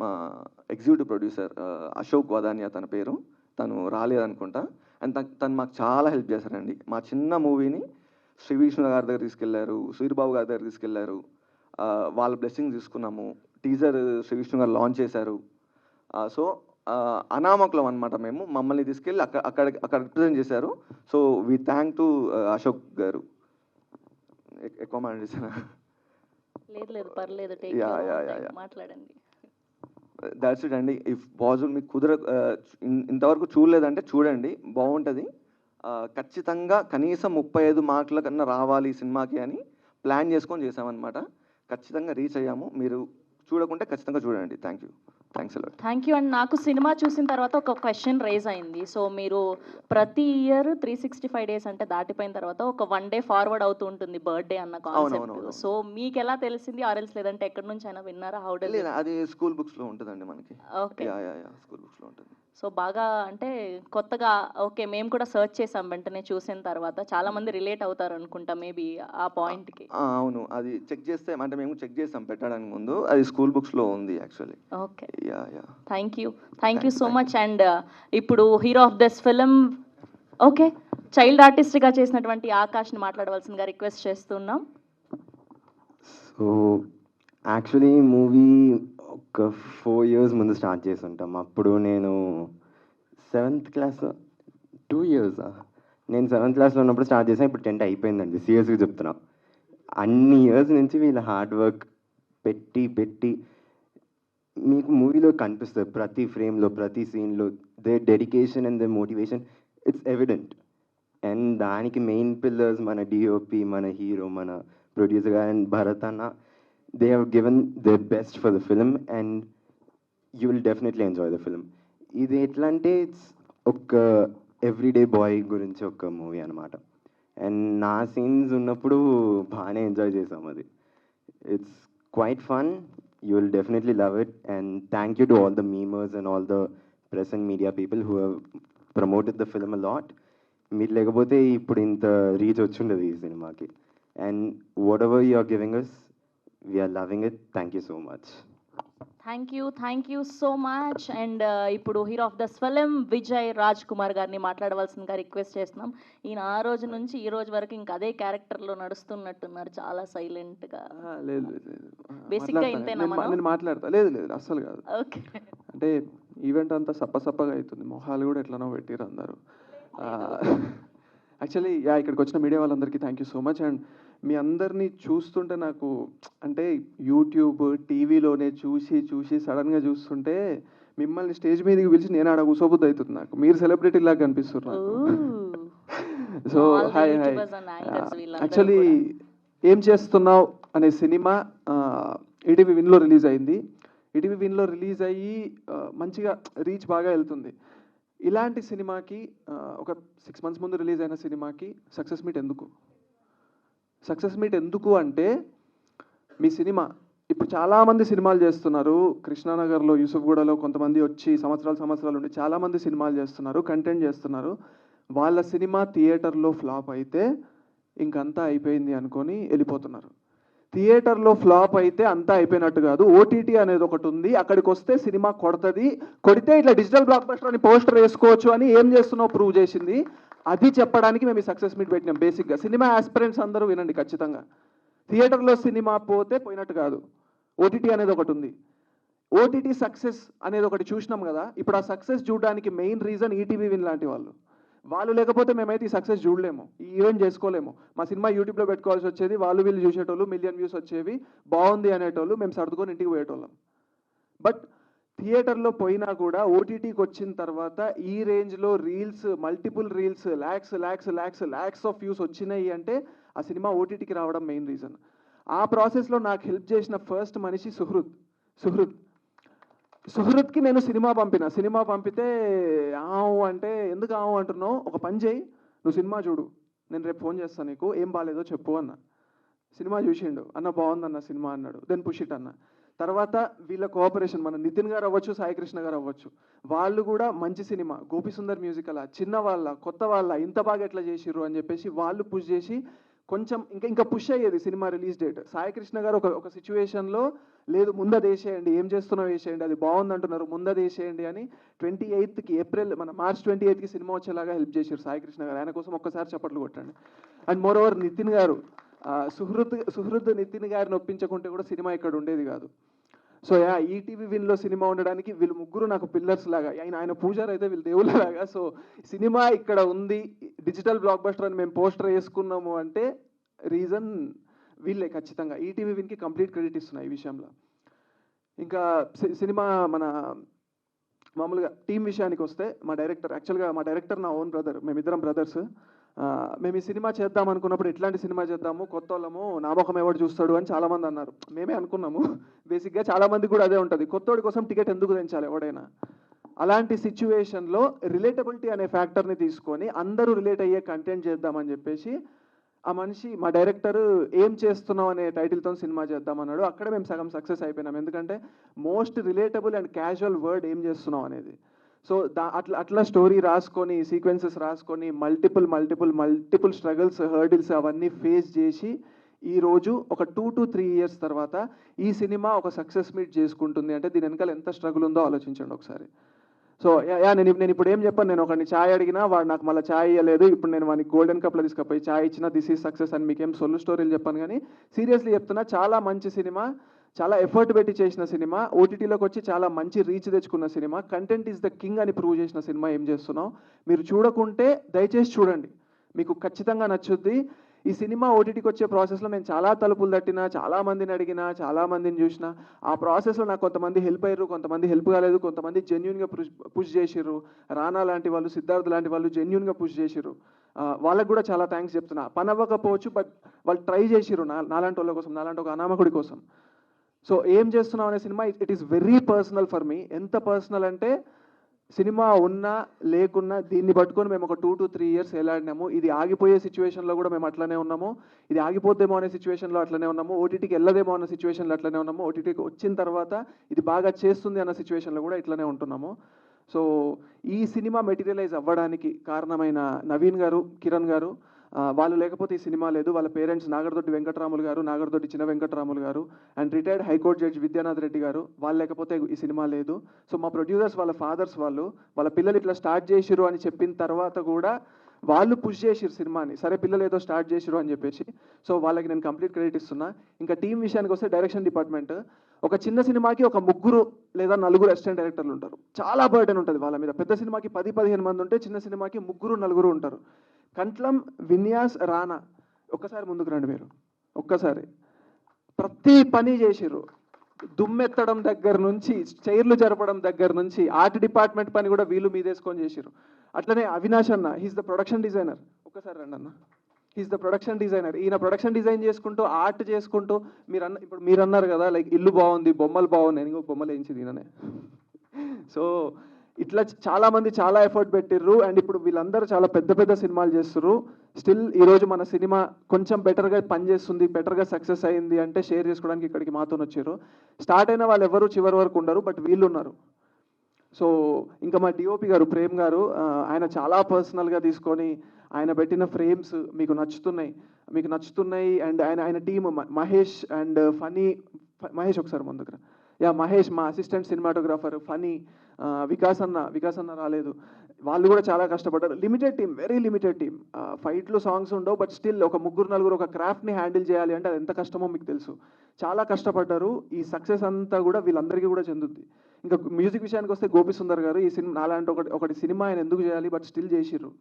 మా ఎగ్జిక్యూటివ్ ప్రొడ్యూసర్ అశోక్ వదానియా తన పేరు, తను రాలేదనుకుంటా. అండ్ తను మాకు చాలా హెల్ప్ చేశారండి. మా చిన్న మూవీని శ్రీ విష్ణు గారి దగ్గర తీసుకెళ్లారు, సూర్యబాబు గారి దగ్గర తీసుకెళ్లారు. వాళ్ళ బ్లెస్సింగ్ తీసుకున్నాము. టీజర్ శ్రీ విష్ణు గారు లాంచ్ చేశారు. సో అనామకులం అనమాట మేము. మమ్మల్ని తీసుకెళ్ళి అక్కడ రిప్రజెంట్ చేశారు. So we thank to Ashok garu. ఎక్కువ మాట్లాడేసాను. లేదు పర్లేదు, మాట్లాడండి. దాట్స్ ఇట్ అండి. ఇఫ్ పాసిబుల్ మీకు ఇంతవరకు చూడలేదంటే చూడండి, బాగుంటుంది. ఖచ్చితంగా కనీసం 35 మార్కుల కన్నా రావాలి ఈ సినిమాకి అని ప్లాన్ చేసుకొని చేసామన్నమాట. ఖచ్చితంగా రీచ్ అయ్యాము. మీరు చూడకుంటే ఖచ్చితంగా చూడండి. Thanks a lot. Thank you. And నాకు సినిమా చూసిన తర్వాత ఒక క్వశ్చన్ రేజ్ అయింది. సో మీరు ప్రతి ఇయర్ 365 డేస్ అంటే దాటిపోయిన తర్వాత ఒక 1 డే ఫార్వర్డ్ అవుతూ ఉంటుంది బర్త్డే అన్న కాన్సెప్ట్. సో మీకు ఎలా తెలిసింది, ఆర్ఎల్స్ లేదంటే ఎక్కడి నుంచి అయినా విన్నారా? How does it? అది స్కూల్ బుక్స్లో ఉంటుందండి మనకి. ఓకే, స్కూల్ బుక్స్లో ఉంటుంది. సో బాగా అంటే కొత్తగా ఓకే, మేము కూడా సర్చ్ చేసాం వెంటనే చూసిన తర్వాత. చాలా మంది రిలేట్ అవుతారు అనుకుంటా మేబీ ఆ పాయింట్కి. అవును, అది చెక్ చేస్తే అంటే మేము చెక్ చేసాం పెట్టడానికి ముందు, అది స్కూల్ బుక్స్లో ఉంది actually. Okay, thank you so much. And ఇప్పుడు hero of this film, okay, child ఆర్టిస్ట్గా చేసినటువంటి ఆకాష్ని మాట్లాడవలసిందిగా రిక్వెస్ట్ చేస్తున్నాం. సో యాక్చువల్లీ మూవీ ఒక 4 years ముందు స్టార్ట్ చేసి ఉంటాం. అప్పుడు నేను 7th క్లాస్, 2 years నేను 7th క్లాస్లో ఉన్నప్పుడు స్టార్ట్ చేసాను. ఇప్పుడు 10th అయిపోయిందండి. సీరియస్గా చెప్తున్నా. అన్ని ఇయర్స్ నుంచి వీళ్ళ హార్డ్ వర్క్ పెట్టి మీకు మూవీలో కనిపిస్తుంది. ప్రతి ఫ్రేమ్లో, ప్రతి సీన్లో they dedication and they motivation, it's evident. And దానికి మెయిన్ పిల్లర్స్ మన డిఓపి, మన హీరో, మన ప్రొడ్యూసర్ గారు అండ్ భరత్ అన్న. They have given their best for the film and you will definitely enjoy the film. ఇది ఎట్లా అంటే ఇట్స్ ఒక ఎవ్రీడే బాయ్ గురించి ఒక మూవీ అనమాట. అండ్ నా సీన్స్ ఉన్నప్పుడు బాగానే ఎంజాయ్ చేసాం. అది it's quite fun. You will definitely love it. And thank you to all the memers and all the press and media people who have promoted the film a lot. మీరు లేకపోతే ఇప్పుడు ఇంత reach వచ్చిండదు ఈ సినిమాకి. And whatever you are giving us, we are loving it. Thank you so much. Thank you so much. And ఇప్పుడు hero of the film Vijay Raj Kumar గారిని మాట్లాడవలసిందిగా రిక్వెస్ట్ చేస్తున్నాం. ఈయన ఆ రోజు నుంచి ఈ రోజు వరకు ఇంకా అదే క్యారెక్టర్లో నడుస్తున్నట్టున్నారు, చాలా సైలెంట్గా. లేదు లేదు లేదు Basically మాట్లాడతా. ఇంతేనా నేను మనం? నేను మాట్లాడతా. లేదు లేదు అస్సలు కాదు. ఓకే. అంటే ఈవెంట్ అంతా సప్పగా అవుతుంది, మొహాలు కూడా ఎట్లనో పెట్టిరు అందరూ. యాక్చువల్లీ ఇక్కడికి వచ్చిన మీడియా వాళ్ళందరికీ thank you so much. And మీ అందరినీ చూస్తుంటే నాకు అంటే యూట్యూబ్ టీవీలోనే చూసి సడన్గా చూస్తుంటే మిమ్మల్ని స్టేజ్ మీదకి పిలిచి నేను ఆడ కూసోబుద్ది అవుతుంది నాకు. మీరు సెలబ్రిటీ లాగా కనిపిస్తున్నారు నాకు. So hi hi. యాక్చువల్లీ ఏం చేస్తున్నావు అనే సినిమా ఈటీవీ విన్లో రిలీజ్ అయింది. ఈటీవీ విన్లో రిలీజ్ అయ్యి మంచిగా రీచ్ బాగా వెళ్తుంది. ఇలాంటి సినిమాకి ఒక 6 months ముందు రిలీజ్ అయిన సినిమాకి సక్సెస్ మీట్ ఎందుకు అంటే మీ సినిమా ఇప్పుడు చాలామంది సినిమాలు చేస్తున్నారు. కృష్ణానగర్లో యూసుఫ్గూడలో కొంతమంది వచ్చి సంవత్సరాలు ఉండి చాలామంది సినిమాలు చేస్తున్నారు, కంటెంట్ చేస్తున్నారు. వాళ్ళ సినిమా థియేటర్లో ఫ్లాప్ అయితే ఇంకంతా అయిపోయింది అనుకొని వెళ్ళిపోతున్నారు. థియేటర్లో ఫ్లాప్ అయితే అంతా అయిపోయినట్టు కాదు. ఓటీటీ అనేది ఒకటి ఉంది, అక్కడికి వస్తే సినిమా కొడితే ఇట్లా డిజిటల్ బ్లాక్ బస్టర్ అని పోస్టర్ వేసుకోవచ్చు అని ఏం చేస్తున్నావు ప్రూవ్ చేసింది. అది చెప్పడానికి మేము ఈ సక్సెస్ మీట్ పెట్టినాం. బేసిక్గా సినిమా ఆస్పిరెంట్స్ అందరూ వినండి ఖచ్చితంగా. థియేటర్లో సినిమా పోయినట్టు కాదు, ఓటీటీ అనేది ఒకటి ఉంది. ఓటీటీ సక్సెస్ అనేది ఒకటి చూసినాం కదా. ఇప్పుడు ఆ సక్సెస్ చూడడానికి మెయిన్ రీజన్ ఈటీవీ విన్ లాంటి వాళ్ళు లేకపోతే మేమైతే ఈ సక్సెస్ చూడలేము, ఈ ఈవెంట్ చేసుకోలేము. మా సినిమా యూట్యూబ్లో పెట్టుకోవాల్సి వచ్చేది, వీళ్ళు చూసేటోళ్ళు, 1 million views వచ్చేవి, బాగుంది అనేటోళ్ళు, మేము సర్దుకొని ఇంటికి పోయేటోళ్ళం. బట్ థియేటర్లో పోయినా కూడా ఓటీటీకి వచ్చిన తర్వాత ఈ రేంజ్లో multiple reels lakhs of views వచ్చినాయి అంటే ఆ సినిమా ఓటీటీకి రావడం మెయిన్ రీజన్. ఆ ప్రాసెస్లో నాకు హెల్ప్ చేసిన ఫస్ట్ మనిషి సుహృత్కి నేను సినిమా పంపితే ఆవు అంటే ఎందుకు ఆవు అంటున్నావు, ఒక పని చేయి, నువ్వు సినిమా చూడు, నేను రేపు ఫోన్ చేస్తాను నీకు, ఏం బాగాలేదో చెప్పు అన్న. సినిమా చూసిండు, అన్న బాగుందన్న సినిమా అన్నాడు. దెన్ పుష్ ఇట్ అన్న. తర్వాత వీళ్ళ కోఆపరేషన్, మన నితిన్ గారు అవ్వచ్చు, సాయి కృష్ణ గారు అవ్వచ్చు, వాళ్ళు కూడా మంచి సినిమా, గోపిసుందర్ మ్యూజికల్, చిన్న వాళ్ళ కొత్త వాళ్ళ ఇంత బాగా ఎట్లా చేసిర్రు అని చెప్పేసి వాళ్ళు పుష్ చేసి కొంచెం ఇంకా పుష్ అయ్యేది cinema release date. Sai Krishna గారు ఒక సిచ్యువేషన్లో లేదు ముందది వేసేయండి, ఏం చేస్తున్నావు వేసేయండి, అది బాగుంది అంటున్నారు ముందది వేసేయండి అని 28th మన మార్చ్ 28th సినిమా వచ్చేలాగా హెల్ప్ చేశారు సాయి కృష్ణ గారు. ఆయన కోసం ఒక్కసారి చప్పట్లు కొట్టండి. అండ్ మోర్ ఓవర్ నితిన్ గారు, సుహృద్ నితిన్ గారిని ఒప్పించకుంటే కూడా సినిమా ఇక్కడ ఉండేది కాదు. సో ఈటీవీ విన్లో సినిమా ఉండడానికి వీళ్ళు ముగ్గురు నాకు పిల్లర్స్ లాగా. ఆయన పూజారి అయితే వీళ్ళు దేవుళ్ళలాగా. సో సినిమా ఇక్కడ ఉంది, డిజిటల్ బ్లాక్ బస్టర్ అని మేము పోస్టర్ వేసుకున్నాము అంటే రీజన్ వీళ్ళే ఖచ్చితంగా. ఈటీవీ విన్కి కంప్లీట్ క్రెడిట్ ఇస్తున్నాయి ఈ విషయంలో. ఇంకా సినిమా మన మామూలుగా టీం విషయానికి వస్తే మా డైరెక్టర్ నా ఓన్ బ్రదర్, మేమిద్దరం బ్రదర్స్. మేము ఈ సినిమా చేద్దాం అనుకున్నప్పుడు ఎట్లాంటి సినిమా చేద్దాము, కొత్త వాళ్ళము, నామకం ఎవరు చూస్తాడు అని చాలామంది అన్నారు. మేమే అనుకున్నాము, బేసిక్గా చాలామంది కూడా అదే ఉంటుంది, కొత్తోడి కోసం టికెట్ ఎందుకు తెంచాలి ఎవడైనా. అలాంటి సిచ్యువేషన్లో రిలేటబిలిటీ అనే ఫ్యాక్టర్ని తీసుకొని అందరూ రిలేట్ అయ్యే కంటెంట్ చేద్దామని చెప్పేసి ఆ మనిషి మా డైరెక్టర్ ఏం చేస్తున్నాం అనే టైటిల్తో సినిమా చేద్దామన్నాడు. అక్కడ మేము సగం సక్సెస్ అయిపోయినాం. ఎందుకంటే most relatable and casual word ఏం చేస్తున్నాం అనేది. సో అట్లా స్టోరీ రాసుకొని, సీక్వెన్సెస్ రాసుకొని, మల్టిపుల్ స్ట్రగుల్స్, హర్డిల్స్ అవన్నీ ఫేస్ చేసి ఈరోజు ఒక 2 to 3 years తర్వాత ఈ సినిమా ఒక సక్సెస్ మీట్ చేసుకుంటుంది అంటే దీని వెనకాల ఎంత స్ట్రగుల్ ఉందో ఆలోచించండి ఒకసారి. సో నేను ఇప్పుడు ఏం చెప్పాను, నేను ఒకరిని ఛాయ్ అడిగినా వాడు నాకు మళ్ళీ ఛాయ్ ఇవ్వలేదు, ఇప్పుడు నేను వాడిని గోల్డెన్ కప్లో తీసుకుపోయి ఛాయ్ ఇచ్చినా దిస్ ఈజ్ సక్సెస్ అని మీకేం సొల్లు స్టోరీలు చెప్పాను. కానీ సీరియస్లీ చెప్తున్నా, చాలా మంచి సినిమా, చాలా ఎఫర్ట్ పెట్టి చేసిన సినిమా, ఓటీటీలోకి వచ్చి చాలా మంచి రీచ్ తెచ్చుకున్న cinema, content is the king అని ప్రూవ్ చేసిన సినిమా ఏం చేస్తున్నాం. మీరు చూడకుంటే దయచేసి చూడండి, మీకు ఖచ్చితంగా నచ్చుద్ది. ఈ సినిమా ఓటీటీకి వచ్చే ప్రాసెస్లో నేను చాలా తలుపులు తట్టినా, చాలామందిని అడిగినా, చాలామందిని చూసిన. ఆ ప్రాసెస్లో నాకు కొంతమంది హెల్ప్ అయ్యారు, కొంతమంది హెల్ప్ కాలేదు, కొంతమంది జెన్యున్గా పుష్ చేసిర్రు. రానా లాంటి వాళ్ళు, సిద్ధార్థ్ లాంటి వాళ్ళు జెన్యున్గా పుష్ చేసిర్రు. వాళ్ళకు కూడా చాలా థ్యాంక్స్ చెప్తున్నా. పని అవ్వకపోవచ్చు, బట్ వాళ్ళు ట్రై చేసిర్రు నాలాంటి వాళ్ళ కోసం, నాలాంటి ఒక అనామకుడి కోసం. సో ఏం చేస్తున్నాం అనే cinema it is very personal for me. ఎంత పర్సనల్ అంటే సినిమా ఉన్నా లేకున్నా దీన్ని పట్టుకొని మేము ఒక 2 to 3 years వెళ్ళాడినాము. ఇది ఆగిపోయే సిచ్యువేషన్లో కూడా మేము అట్లనే ఉన్నాము, ఇది ఆగిపోద్దేమో అనే సిచ్యువేషన్లో అట్లనే ఉన్నాము, ఓటీటీకి వెళ్ళదేమో అన్న సిచ్యువేషన్లో అట్లనే ఉన్నాము, ఓటీటీకి వచ్చిన తర్వాత ఇది బాగా చేస్తుంది అన్న సిచ్యువేషన్లో కూడా ఇట్లనే ఉంటున్నాము. సో ఈ సినిమా మెటీరియలైజ్ అవ్వడానికి కారణమైన నవీన్ గారు, కిరణ్ గారు, వాళ్ళు లేకపోతే ఈ సినిమా లేదు. వాళ్ళ పేరెంట్స్ నాగరదొడ్డి వెంకటరాములు గారు, నాగరదొడ్డి Chinna Venkataramulu garu and retired high court judge Vidyanath Reddy garu. వాళ్ళు లేకపోతే ఈ సినిమా లేదు. సో మా ప్రొడ్యూసర్స్ వాళ్ళ ఫాదర్స్ వాళ్ళ పిల్లలు ఇట్లా స్టార్ట్ చేసిరు అని చెప్పిన తర్వాత కూడా వాళ్ళు పుష్ చేసిరు సినిమాని. సరే పిల్లలు ఏదో స్టార్ట్ చేసిరు అని చెప్పేసి. సో వాళ్ళకి నేను కంప్లీట్ క్రెడిట్ ఇస్తున్నా. ఇంకా టీం విషయానికి వస్తే డైరెక్షన్ డిపార్ట్మెంట్ ఒక చిన్న సినిమాకి ఒక 3 లేదా 4 అసిస్టెంట్ డైరెక్టర్లు ఉంటారు. చాలా బర్డెన్ ఉంటుంది వాళ్ళ మీద. పెద్ద సినిమాకి 10-15 మంది ఉంటే చిన్న సినిమాకి 3-4 ఉంటారు. కంట్లం, విన్యాస్, రానా ఒక్కసారి ముందుకు రండి మీరు. ఒక్కసారి ప్రతి పని చేసిర్రు. దుమ్మెత్తడం దగ్గర నుంచి, చైర్లు జరపడం దగ్గర నుంచి, ఆర్ట్ డిపార్ట్మెంట్ పని కూడా వీళ్ళు మీదేసుకొని చేసిర్రు. అట్లనే అవినాష్ అన్న, హీస్ ద ప్రొడక్షన్ డిజైనర్. ఒక్కసారి రండి అన్న. He's the production designer. ఈయన ప్రొడక్షన్ డిజైన్ చేసుకుంటూ, ఆర్ట్ చేసుకుంటూ, ఇప్పుడు మీరు అన్నారు కదా లైక్ ఇల్లు బాగుంది, బొమ్మలు బాగున్నాయి, ఇంకో బొమ్మలు వేయించింది ఈయననే. సో ఇట్లా చాలామంది చాలా ఎఫర్ట్ పెట్టిర్రు. అండ్ ఇప్పుడు వీళ్ళందరూ చాలా పెద్ద పెద్ద సినిమాలు చేస్తుర్రు. స్టిల్ ఈరోజు మన సినిమా కొంచెం బెటర్గా పనిచేస్తుంది, బెటర్గా సక్సెస్ అయింది అంటే షేర్ చేసుకోవడానికి ఇక్కడికి మాతో వచ్చారు. స్టార్ట్ అయిన వాళ్ళు ఎవరు చివరి వరకు ఉండరు, బట్ వీళ్ళు ఉన్నారు. సో ఇంకా మా డిఓపి గారు ప్రేమ్ గారు, ఆయన చాలా పర్సనల్గా తీసుకొని ఆయన పెట్టిన ఫ్రేమ్స్ మీకు నచ్చుతున్నాయి. అండ్ ఆయన టీమ్ మహేష్ అండ్ మహేష్ ఒకసారి ముందుకు మహేష్ మా అసిస్టెంట్ సినిమాటోగ్రాఫర్, వికాస్ అన్న రాలేదు. వాళ్ళు కూడా చాలా కష్టపడ్డారు. Limited team, very limited team. ఫైట్లు, సాంగ్స్ ఉండవు, బట్ స్టిల్ ఒక 3-4 ఒక క్రాఫ్ట్ని హ్యాండిల్ చేయాలి అంటే అది ఎంత కష్టమో మీకు తెలుసు. చాలా కష్టపడ్డారు. ఈ సక్సెస్ అంతా కూడా వీళ్ళందరికీ కూడా చెందుద్ది. ఇంకా మ్యూజిక్ విషయానికి వస్తే గోపి సుందర్ గారు ఈ సినిమా అలాంటి ఒకటి సినిమా ఆయన ఎందుకు చేయాలి, బట్ స్టిల్ చేసిర్రు.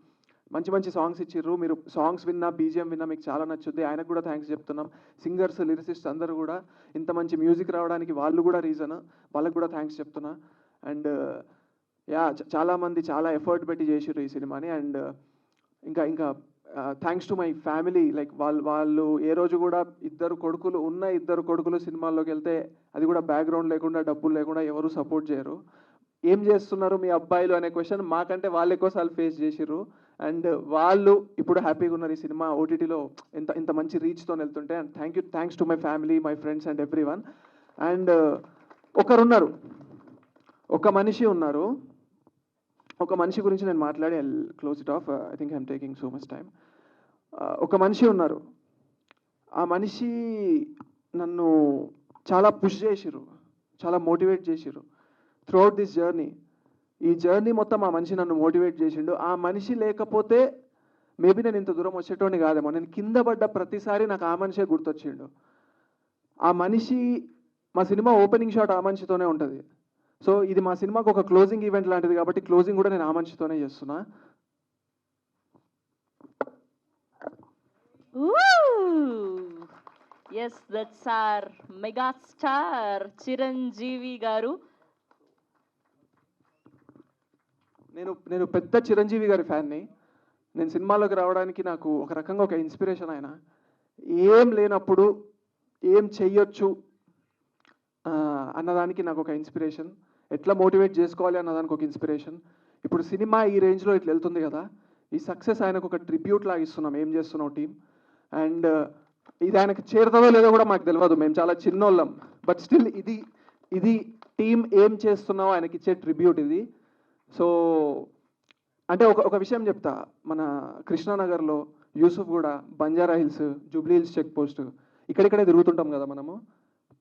మంచి సాంగ్స్ ఇచ్చిర్రు. మీరు సాంగ్స్ విన్నా, బీజిఎం విన్నా మీకు చాలా నచ్చుద్ది. ఆయనకు కూడా థ్యాంక్స్ చెప్తున్నాం. సింగర్స్, లిరిసిస్ట్ అందరూ కూడా ఇంత మంచి మ్యూజిక్ రావడానికి వాళ్ళు కూడా రీజన్. వాళ్ళకు కూడా థ్యాంక్స్ చెప్తున్నా. అండ్ చాలామంది చాలా ఎఫర్ట్ పెట్టి చేసిర్రు ఈ సినిమాని. అండ్ ఇంకా thanks to my family. Like వాళ్ళు ఏ రోజు కూడా ఇద్దరు కొడుకులు సినిమాల్లోకి వెళ్తే అది కూడా బ్యాక్గ్రౌండ్ లేకుండా, డబ్బులు లేకుండా ఎవరు సపోర్ట్ చేయరు. ఏం చేస్తున్నారు మీ అబ్బాయిలు అనే క్వశ్చన్ మాకంటే వాళ్ళు ఎక్కువసార్లు ఫేస్ చేసిర్రు. అండ్ వాళ్ళు ఇప్పుడు హ్యాపీగా ఉన్నారు ఈ సినిమా ఓటీటీలో ఇంత మంచి రీచ్తో వెళ్తుంటే. And thanks to my family, my friends and every one. And ఒక మనిషి గురించి నేను మాట్లాడి I close it of. I think I'm taking so much time. ఒక మనిషి ఉన్నారు. ఆ మనిషి నన్ను చాలా పుష్ చేసిర్రు, చాలా మోటివేట్ చేసిర్రు త్రూఅవుట్ దిస్ జర్నీ. ఈ జర్నీ మొత్తం ఆ మనిషి నన్ను మోటివేట్ చేసిండు. ఆ మనిషి లేకపోతే మేబీ నేను ఇంత దూరం వచ్చేటోని కాదేమో. నేను కింద పడ్డ ప్రతిసారి నాకు ఆ మనిషే గుర్తొచ్చిండు. ఆ మనిషి, మా సినిమా ఓపెనింగ్ షాట్ ఆ మనిషితోనే ఉంటుంది. సో ఇది మా సినిమాకు ఒక క్లోజింగ్ ఈవెంట్ లాంటిది కాబట్టి క్లోజింగ్ కూడా నేను ఆ మనిషితోనే చేస్తున్నా. Yes, that's our megastar Chiranjeevi గారు. నేను పెద్ద చిరంజీవి గారి ఫ్యాన్ని. నేను సినిమాలోకి రావడానికి నాకు ఒక రకంగా ఒక ఇన్స్పిరేషన్ ఆయన. ఏం లేనప్పుడు ఏం చెయ్యొచ్చు అన్నదానికి నాకు ఒక ఇన్స్పిరేషన్. ఎట్లా మోటివేట్ చేసుకోవాలి అన్నదానికి ఒక ఇన్స్పిరేషన్. ఇప్పుడు సినిమా ఈ రేంజ్లో ఇట్లా వెళ్తుంది కదా, ఈ సక్సెస్ ఆయనకు ఒక ట్రిబ్యూట్ లాగా ఇస్తున్నాం. ఏం చేస్తున్నాం టీం. అండ్ ఇది ఆయనకు చేరుతుందో లేదో కూడా మాకు తెలియదు, మేము చాలా చిన్నోళ్ళం. బట్ స్టిల్ ఇది టీం ఏం చేస్తున్నామో ఆయనకి ఇచ్చే ట్రిబ్యూట్ ఇది. సో అంటే ఒక విషయం చెప్తా. మన కృష్ణానగర్లో, Yousufguda, Banjara Hills, Jubilee Hills check post ఇక్కడిక్కడే తిరుగుతుంటాం కదా మనము.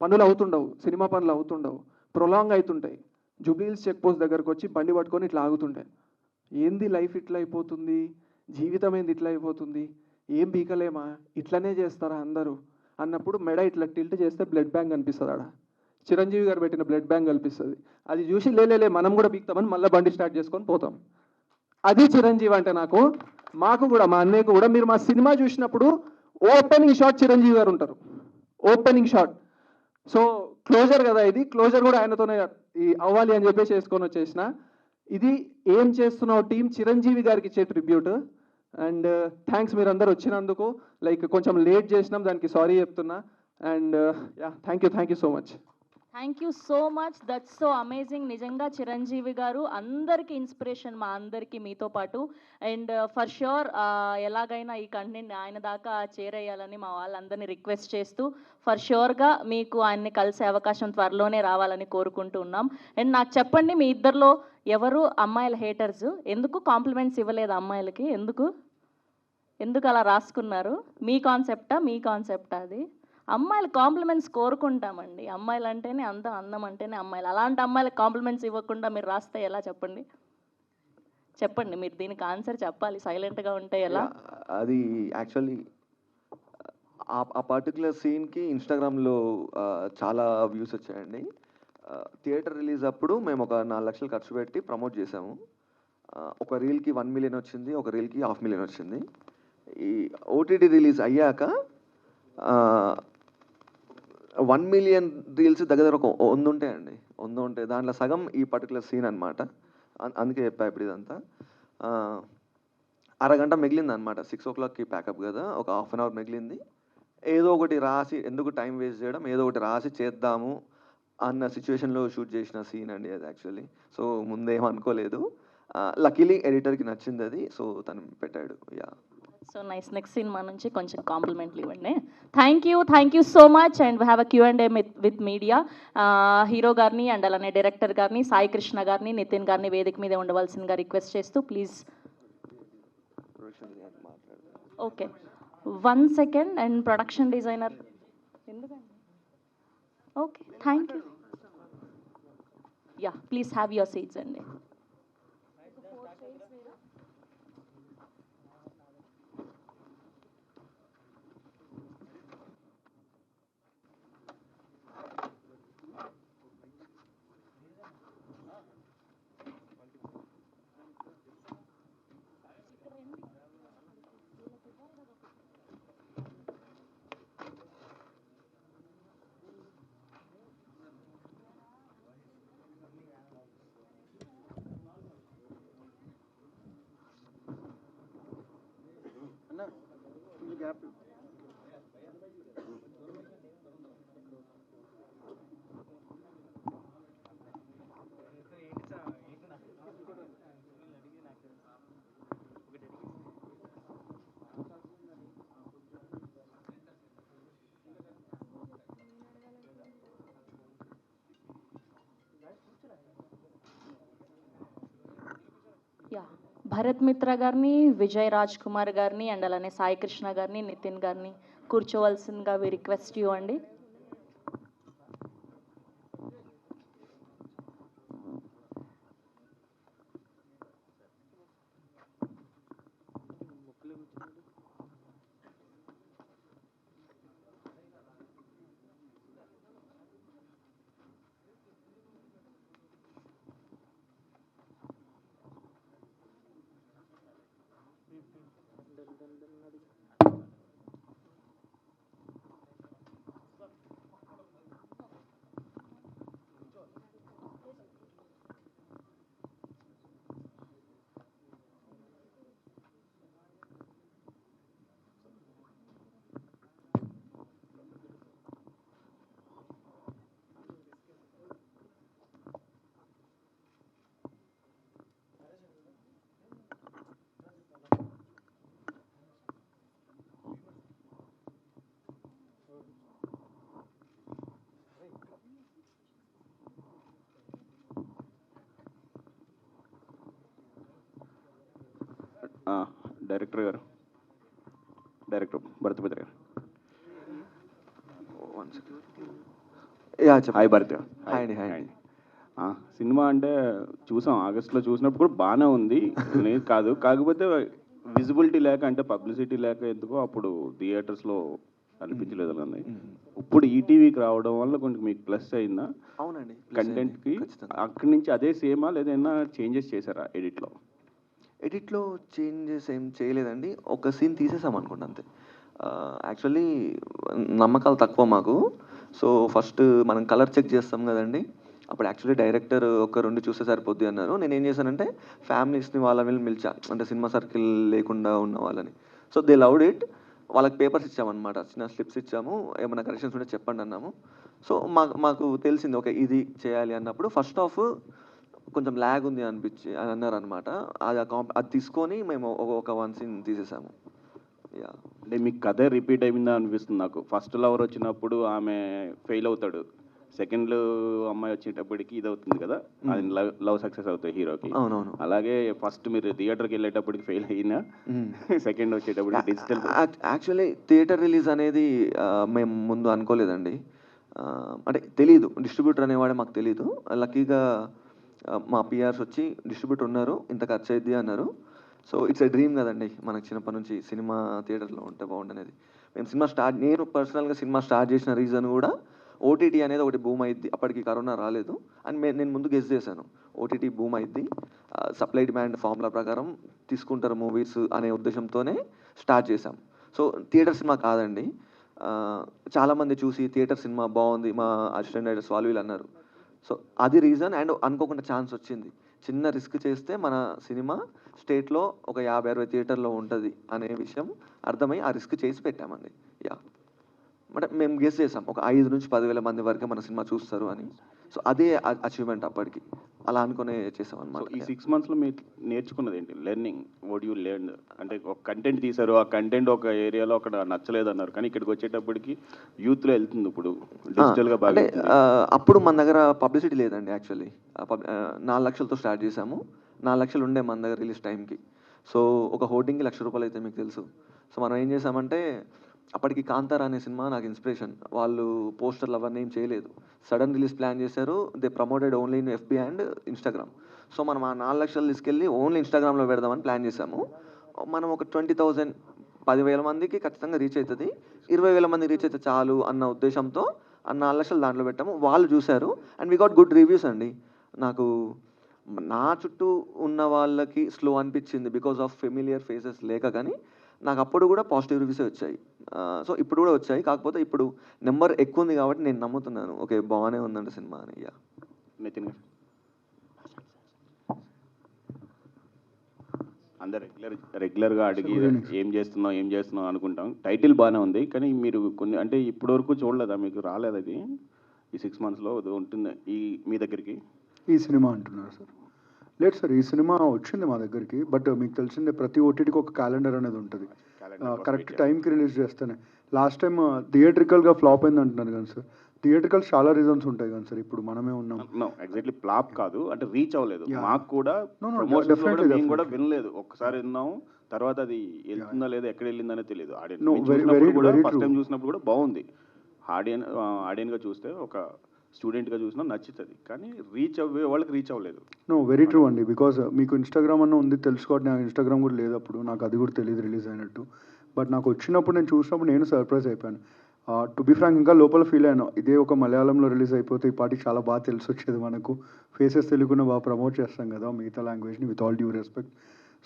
పనులు అవుతుండవు, సినిమా పనులు అవుతుండవు, ప్రొలాంగ్ అవుతుంటాయి. జూబ్లీ హిల్స్ చెక్ పోస్ట్ దగ్గరకు వచ్చి బండి పట్టుకొని ఇట్లా ఆగుతుంటాయి. ఏంది లైఫ్ ఇట్లా అయిపోతుంది, జీవితం ఏంది ఇట్లా అయిపోతుంది, ఏం బీకలేమా, ఇట్లనే చేస్తారా అందరూ అన్నప్పుడు మెడ ఇట్లా టిల్ట్ చేస్తే బ్లడ్ బ్యాంక్ కనిపిస్తుంది. ఆడ చిరంజీవి గారు పెట్టిన బ్లడ్ బ్యాంక్ కనిపిస్తుంది. అది చూసి లేలే మనం కూడా బీక్తామని మళ్ళీ బండి స్టార్ట్ చేసుకొని పోతాం. అది చిరంజీవి అంటే మాకు కూడా, మా అన్నయ్యకు కూడా. మీరు మా సినిమా చూసినప్పుడు ఓపెనింగ్ షాట్ చిరంజీవి గారు ఉంటారు, ఓపెనింగ్ షాట్. సో క్లోజర్ కదా, ఇది క్లోజర్ కూడా ఆయనతోనే అవ్వాలి అని చెప్పేసి వేసుకొని వచ్చేసిన. ఇది ఏం చేస్తున్నావు టీం చిరంజీవి గారికి ఇచ్చే ట్రిబ్యూట్. అండ్ థ్యాంక్స్ మీరందరూ వచ్చినందుకు. లైక్ కొంచెం లేట్ చేసినాం, దానికి సారీ చెప్తున్నా. And thank you so much. Thank you so much, that's so amazing. నిజంగా చిరంజీవి గారు అందరికీ ఇన్స్పిరేషన్, మా అందరికీ మీతో పాటు. అండ్ ఫర్ ష్యూర్ ఎలాగైనా ఈ కంటెంట్ ఆయన దాకా చేరేయాలని మా వాళ్ళందరినీ రిక్వెస్ట్ చేస్తూ ఫర్ ష్యూర్గా మీకు ఆయన్ని కలిసే అవకాశం త్వరలోనే రావాలని కోరుకుంటూ ఉన్నాం. అండ్ నాకు చెప్పండి, మీ ఇద్దరిలో ఎవరు అమ్మాయిల హేటర్స్? ఎందుకు కాంప్లిమెంట్స్ ఇవ్వలేదు అమ్మాయిలకి? ఎందుకు? ఎందుకు అలా రాసుకున్నారు? మీ కాన్సెప్టా అది? అమ్మాయిలు కాంప్లిమెంట్స్ కోరుకుంటామండి. అమ్మాయిలు అంటేనే అందం, అందం అంటేనే అమ్మాయిలు. అలాంటి అమ్మాయిలకు కాంప్లిమెంట్స్ ఇవ్వకుండా మీరు రాస్తే ఎలా చెప్పండి? చెప్పండి, మీరు దీనికి ఆన్సర్ చెప్పాలి. సైలెంట్‌గా ఉంటే ఎలా? అది యాక్చువల్లీ ఆ పర్టికులర్ సీన్కి ఇన్స్టాగ్రామ్లో చాలా వ్యూస్ వచ్చాయండి. థియేటర్ రిలీజ్ అప్పుడు మేము ఒక 4 లక్షలు ఖర్చు పెట్టి ప్రమోట్ చేసాము. ఒక రీల్కి 1 మిలియన్ వచ్చింది, ఒక రీల్కి 500,000 వచ్చింది. ఈ ఓటీటీ రిలీజ్ అయ్యాక 1 మిలియన్ రీల్స్ దగ్గర ఒక 100 ఉంటాయండి. 100 ఉంటాయి. దాంట్లో సగం ఈ పర్టికులర్ సీన్ అనమాట. అందుకే చెప్పా ఇప్పుడు ఇదంతా. అరగంట మిగిలిందనమాట. 6 o'clockకి ప్యాకప్ కదా, ఒక హాఫ్ అన్ అవర్ మిగిలింది. ఏదో ఒకటి రాసి, ఎందుకు టైం వేస్ట్ చేయడం, ఏదో ఒకటి రాసి చేద్దాము అన్న సిచ్యువేషన్లో షూట్ చేసిన సీన్ అండి అది యాక్చువల్లీ. సో ముందేం అనుకోలేదు. లక్కీలీ ఎడిటర్కి నచ్చింది అది. సో తను పెట్టాడు. Yeah. So nice. Next cinema నుంచి కొంచెం కాంప్లిమెంట్లు ఇవ్వండి. Thank you so much. And we have a Q&A with media. Hero గారిని అండ్ అలానే డైరెక్టర్ గారిని, సాయి కృష్ణ గారిని, నితిన్ గారిని వేదిక మీద ఉండవలసిందిగా రిక్వెస్ట్ చేస్తూ please. Okay, 1 second. And production designer ఎందుకండి? Okay, thank you. Yeah, please have your seats అండి. యా, భరత్ మిత్ర గారిని, విజయ్ రాజ్ కుమార్ గారిని అండ్ అలానే సాయి కృష్ణ గారిని, నితిన్ గారిని కూర్చోవలసిందిగా వి రిక్వెస్ట్ యూ అండి. డైరెక్టర్ భరత్ మిత్ర గారు. యా, హాయ్ భరత్ గారు. హాయ్ అండి. హాయ్ అండి. సినిమా అంటే చూసాం, ఆగస్ట్లో చూసినప్పుడు కూడా బాగానే ఉంది, లేదు కాదు. కాకపోతే విజిబిలిటీ లేక, అంటే పబ్లిసిటీ లేక ఎందుకో అప్పుడు థియేటర్స్లో అనిపించలేదు అలానే. ఇప్పుడు ఈటీవీకి రావడం వల్ల కొంచెం మీకు ప్లస్ అయిందా అవునండి. కంటెంట్కి? అక్కడి నుంచి అదే సేమా లేదైనా చేంజెస్ చేశారా ఎడిట్లో? ఎడిట్లో చేంజెస్ ఏం చేయలేదండి. ఒక సీన్ తీసేసాం అనుకోండి అంతే. యాక్చువల్లీ నమ్మకాలు తక్కువ మాకు. సో ఫస్ట్ మనం కలర్ చెక్ చేస్తాం కదండి. అప్పుడు యాక్చువల్లీ డైరెక్టర్ ఒక 2 చూస్తే సరిపోద్ది అన్నారు. నేను ఏం చేశానంటే ఫ్యామిలీస్ని వాళ్ళని పిలిచా, అంటే సినిమా సర్కిల్ లేకుండా ఉన్న వాళ్ళని. So they loved it. వాళ్ళకి పేపర్స్ ఇచ్చామన్నమాట, చిన్న స్లిప్స్ ఇచ్చాము, ఏమైనా కరెక్షన్స్ ఉంటే చెప్పండి అన్నాము. సో మాకు తెలిసింది ఓకే ఇది చేయాలి అన్నప్పుడు ఫస్ట్ హాఫ్ కొంచెం ల్యాగ్ ఉంది అని అన్నారు అనమాట. అది తీసుకొని మేము ఒక 1 సీన్ తీసేసాము. యా. అంటే మీకు కథ రిపీట్ అయిందా అనిపిస్తుంది నాకు. ఫస్ట్ లవర్ వచ్చినప్పుడు ఆమె ఫెయిల్ అవుతాడు, సెకండ్ అమ్మాయి వచ్చేటప్పటికి ఇది అవుతుంది కదా, అది లవ్ సక్సెస్ అవుతాయి హీరోకి. అవునవును. అలాగే ఫస్ట్ మీరు థియేటర్కి వెళ్ళేటప్పటికి ఫెయిల్ అయినా సెకండ్ వచ్చేటప్పటికి డిజిటల్. యాక్చువల్లీ థియేటర్ రిలీజ్ అనేది మేము ముందు అనుకోలేదండి. అంటే తెలీదు, డిస్ట్రిబ్యూటర్ అనేవాడే మాకు తెలీదు. లక్కీగా మా పిఆర్స్ వచ్చి డిస్ట్రిబ్యూటర్ ఉన్నారు, ఇంత ఖర్చు అయింది అన్నారు. సో ఇట్స్ ఎ డ్రీమ్ కదండి మనకి చిన్నప్పటి నుంచి సినిమా థియేటర్లో ఉంటే బాగుండనేది. నేను పర్సనల్గా సినిమా స్టార్ట్ చేసిన రీజన్ కూడా ఓటీటీ అనేది ఒకటి బూమ్ అయింది. అప్పటికి కరోనా రాలేదు అని నేను ముందు గెస్ చేశాను. ఓటీటీ బూమ్ అయింది, సప్లై డిమాండ్ ఫార్ములా ప్రకారం తీసుకుంటారు మూవీస్ అనే ఉద్దేశంతోనే స్టార్ట్ చేశాం. సో థియేటర్ సినిమా కాదండి. చాలామంది చూసి థియేటర్ సినిమా బాగుంది, మా అసిస్టెంట్ డైరెక్టర్స్ వాళ్ళు వీళ్ళు అన్నారు. సో అది రీజన్. అండ్ అనుకోకుండా ఛాన్స్ వచ్చింది. చిన్న రిస్క్ చేస్తే మన సినిమా స్టేట్లో ఒక 50-60 థియేటర్లో ఉంటుంది అనే విషయం అర్థమై ఆ రిస్క్ చేసి పెట్టామండి. యా, అంటే మేము గెస్ చేసాం ఒక 5 నుంచి 10,000 మంది వరకే మన సినిమా చూస్తారు అని. సో అదే అచీవ్మెంట్ అప్పటికి, అలా అనుకునే చేసాం అనమాట. ఈ 6 monthsలో మీరు నేర్చుకున్నది ఏంటి? లెర్నింగ్, వాట్ యూ లెర్న్ అంటే ఒక కంటెంట్ తీశారు, ఆ కంటెంట్ ఒక ఏరియాలో అక్కడ నచ్చలేదు అన్నారు, కానీ ఇక్కడికి వచ్చేటప్పటికి యూత్లో వెళ్తుంది, ఇప్పుడు డిజిటల్గా బాగా. అంటే అప్పుడు మన దగ్గర పబ్లిసిటీ లేదండి. యాక్చువల్లీ 4 లక్షలతో స్టార్ట్ చేసాము. 4 లక్షలు ఉండే మన దగ్గర రిలీజ్ టైంకి. సో ఒక హోర్డింగ్కి ₹1,00,000 అయితే మీకు తెలుసు. సో మనం ఏం చేసామంటే, అప్పటికి కాంతారా అనే సినిమా నాకు ఇన్స్పిరేషన్. వాళ్ళు పోస్టర్లు అవన్నీ ఏం చేయలేదు, సడన్ రిలీజ్ ప్లాన్ చేశారు. They promoted only in FB and Instagram. So మనం ఆ 4 లక్షలు తీసుకెళ్ళి ఓన్లీ ఇన్స్టాగ్రామ్లో పెడదామని ప్లాన్ చేసాము. మనం ఒక 20,000 10,000 మందికి ఖచ్చితంగా రీచ్ అవుతుంది, 20,000 మందికి రీచ్ అయితే చాలు అన్న ఉద్దేశంతో ఆ 4 లక్షలు దాంట్లో పెట్టాము. వాళ్ళు చూశారు and we got good reviews అండి. నాకు నా చుట్టూ ఉన్న వాళ్ళకి స్లో అనిపించింది బికాస్ ఆఫ్ ఫెమిలియర్ ఫేసెస్ లేక, కానీ నాకు అప్పుడు కూడా పాజిటివ్ రివ్యూసే వచ్చాయి. సో ఇప్పుడు కూడా వచ్చాయి, కాకపోతే ఇప్పుడు నెంబర్ ఎక్కువ ఉంది కాబట్టి నేను నమ్ముతున్నాను ఓకే బాగానే ఉందండి సినిమా అని. యా, నితిన్ గారు, అందరు రెగ్యులర్గా అడిగి ఏం చేస్తున్నాం అనుకుంటాం. టైటిల్ బాగానే ఉంది, కానీ మీరు కొన్ని అంటే ఇప్పటివరకు చూడలేదా, మీకు రాలేదు అది ఈ 6 monthsలో ఉంటుంది ఈ మీ దగ్గరికి? ఈ సినిమా అంటున్నారు సార్? లేదు సార్, ఈ సినిమా వచ్చింది మా దగ్గరికి. బట్ మీకు తెలిసిందే ప్రతి ఓటీటీకి ఒక క్యాలెండర్ అనేది ఉంటుంది, కరెక్ట్ టైంకి రిలీజ్ చేస్తేనే. లాస్ట్ టైం థియేట్రికల్గా ఫ్లాప్ అయింది అంటున్నారు కానీ సార్, థియేట్రికల్ చాలా రీజన్స్ ఉంటాయి కానీ సార్. ఇప్పుడు మనమే ఉన్నాం. ఎగ్జాక్ట్లీ ఫ్లాప్ కాదు, అంటే రీచ్ అవ్వలేదు. మాకు కూడా definitely, మేము కూడా వినలేదు, ఒక్కసారి విన్నాం, తర్వాత అది వెళ్తుందా లేదా ఎక్కడ వెళ్ళిందనే తెలియదు. ఫస్ట్ టైం చూసినప్పుడు కూడా బాగుంది. ఆడియన్గా చూస్తే ఒక స్టూడెంట్గా చూసినా నచ్చుతుంది, కానీ రీచ్ అవ్వే వాళ్ళకి రీచ్ అవ్వలేదు. వెరీ ట్రూ అండి. బికాజ్ మీకు ఇన్స్టాగ్రామ్ అన్న ఉంది తెలుసుకోవడం, నాకు ఇన్స్టాగ్రామ్ కూడా లేదు అప్పుడు, నాకు అది కూడా తెలియదు రిలీజ్ అయినట్టు. బట్ నాకు వచ్చినప్పుడు నేను చూసినప్పుడు నేను సర్ప్రైజ్ అయిపోయాను. టు బి ఫ్రాంక్ ఇంకా లోపల ఫీల్ అయ్యాను, ఇదే ఒక మలయాళంలో రిలీజ్ అయిపోతే ఈ పాటికి చాలా బాగా తెలిసి వచ్చేది మనకు. ఫేసెస్ తెలుగున బాగా ప్రమోట్ చేస్తాం కదా మిగతా లాంగ్వేజ్ని, with all due respect.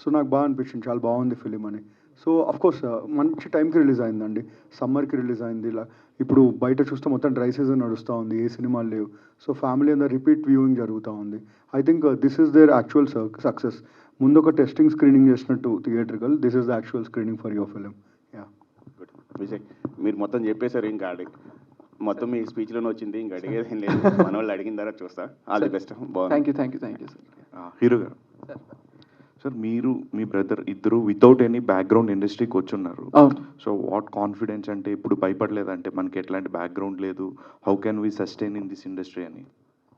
So నాకు బాగా అనిపించింది, చాలా బాగుంది ఫిలిం అని. సో అఫ్కోర్స్ మంచి టైంకి రిలీజ్ అయిందండి, సమ్మర్కి రిలీజ్ అయింది. ఇలా ఇప్పుడు బయట చూస్తే మొత్తం డ్రై సీజన్ నడుస్తూ ఉంది, ఏ సినిమాలు లేవు. సో ఫ్యామిలీ అందరూ రిపీట్ వ్యూయింగ్ జరుగుతూ ఉంది. I think this is their actual success. ముందు ఒక టెస్టింగ్ స్క్రీనింగ్ చేసినట్టు theatrical, this is the actual screening for your film. Yeah, Vijay మీరు మొత్తం చెప్పేశారు, ఇంకా మొత్తం మీ స్పీచ్లోనే వచ్చింది, ఇంకా అడిగేది ఏం లేదు. మన వాళ్ళు అడిగిన తర్వాత చూస్తా. All the best. Thank you sir. Hero గారు, సార్ మీరు మీ బ్రదర్ ఇద్దరు వితౌట్ ఎనీ బ్యాక్గ్రౌండ్ ఇండస్ట్రీకి వచ్చున్నారు. సో వాట్ కాన్ఫిడెన్స్, అంటే ఇప్పుడు భయపడలేదంటే మనకి ఎట్లాంటి బ్యాక్గ్రౌండ్ లేదు, how can we sustain in this industry అని?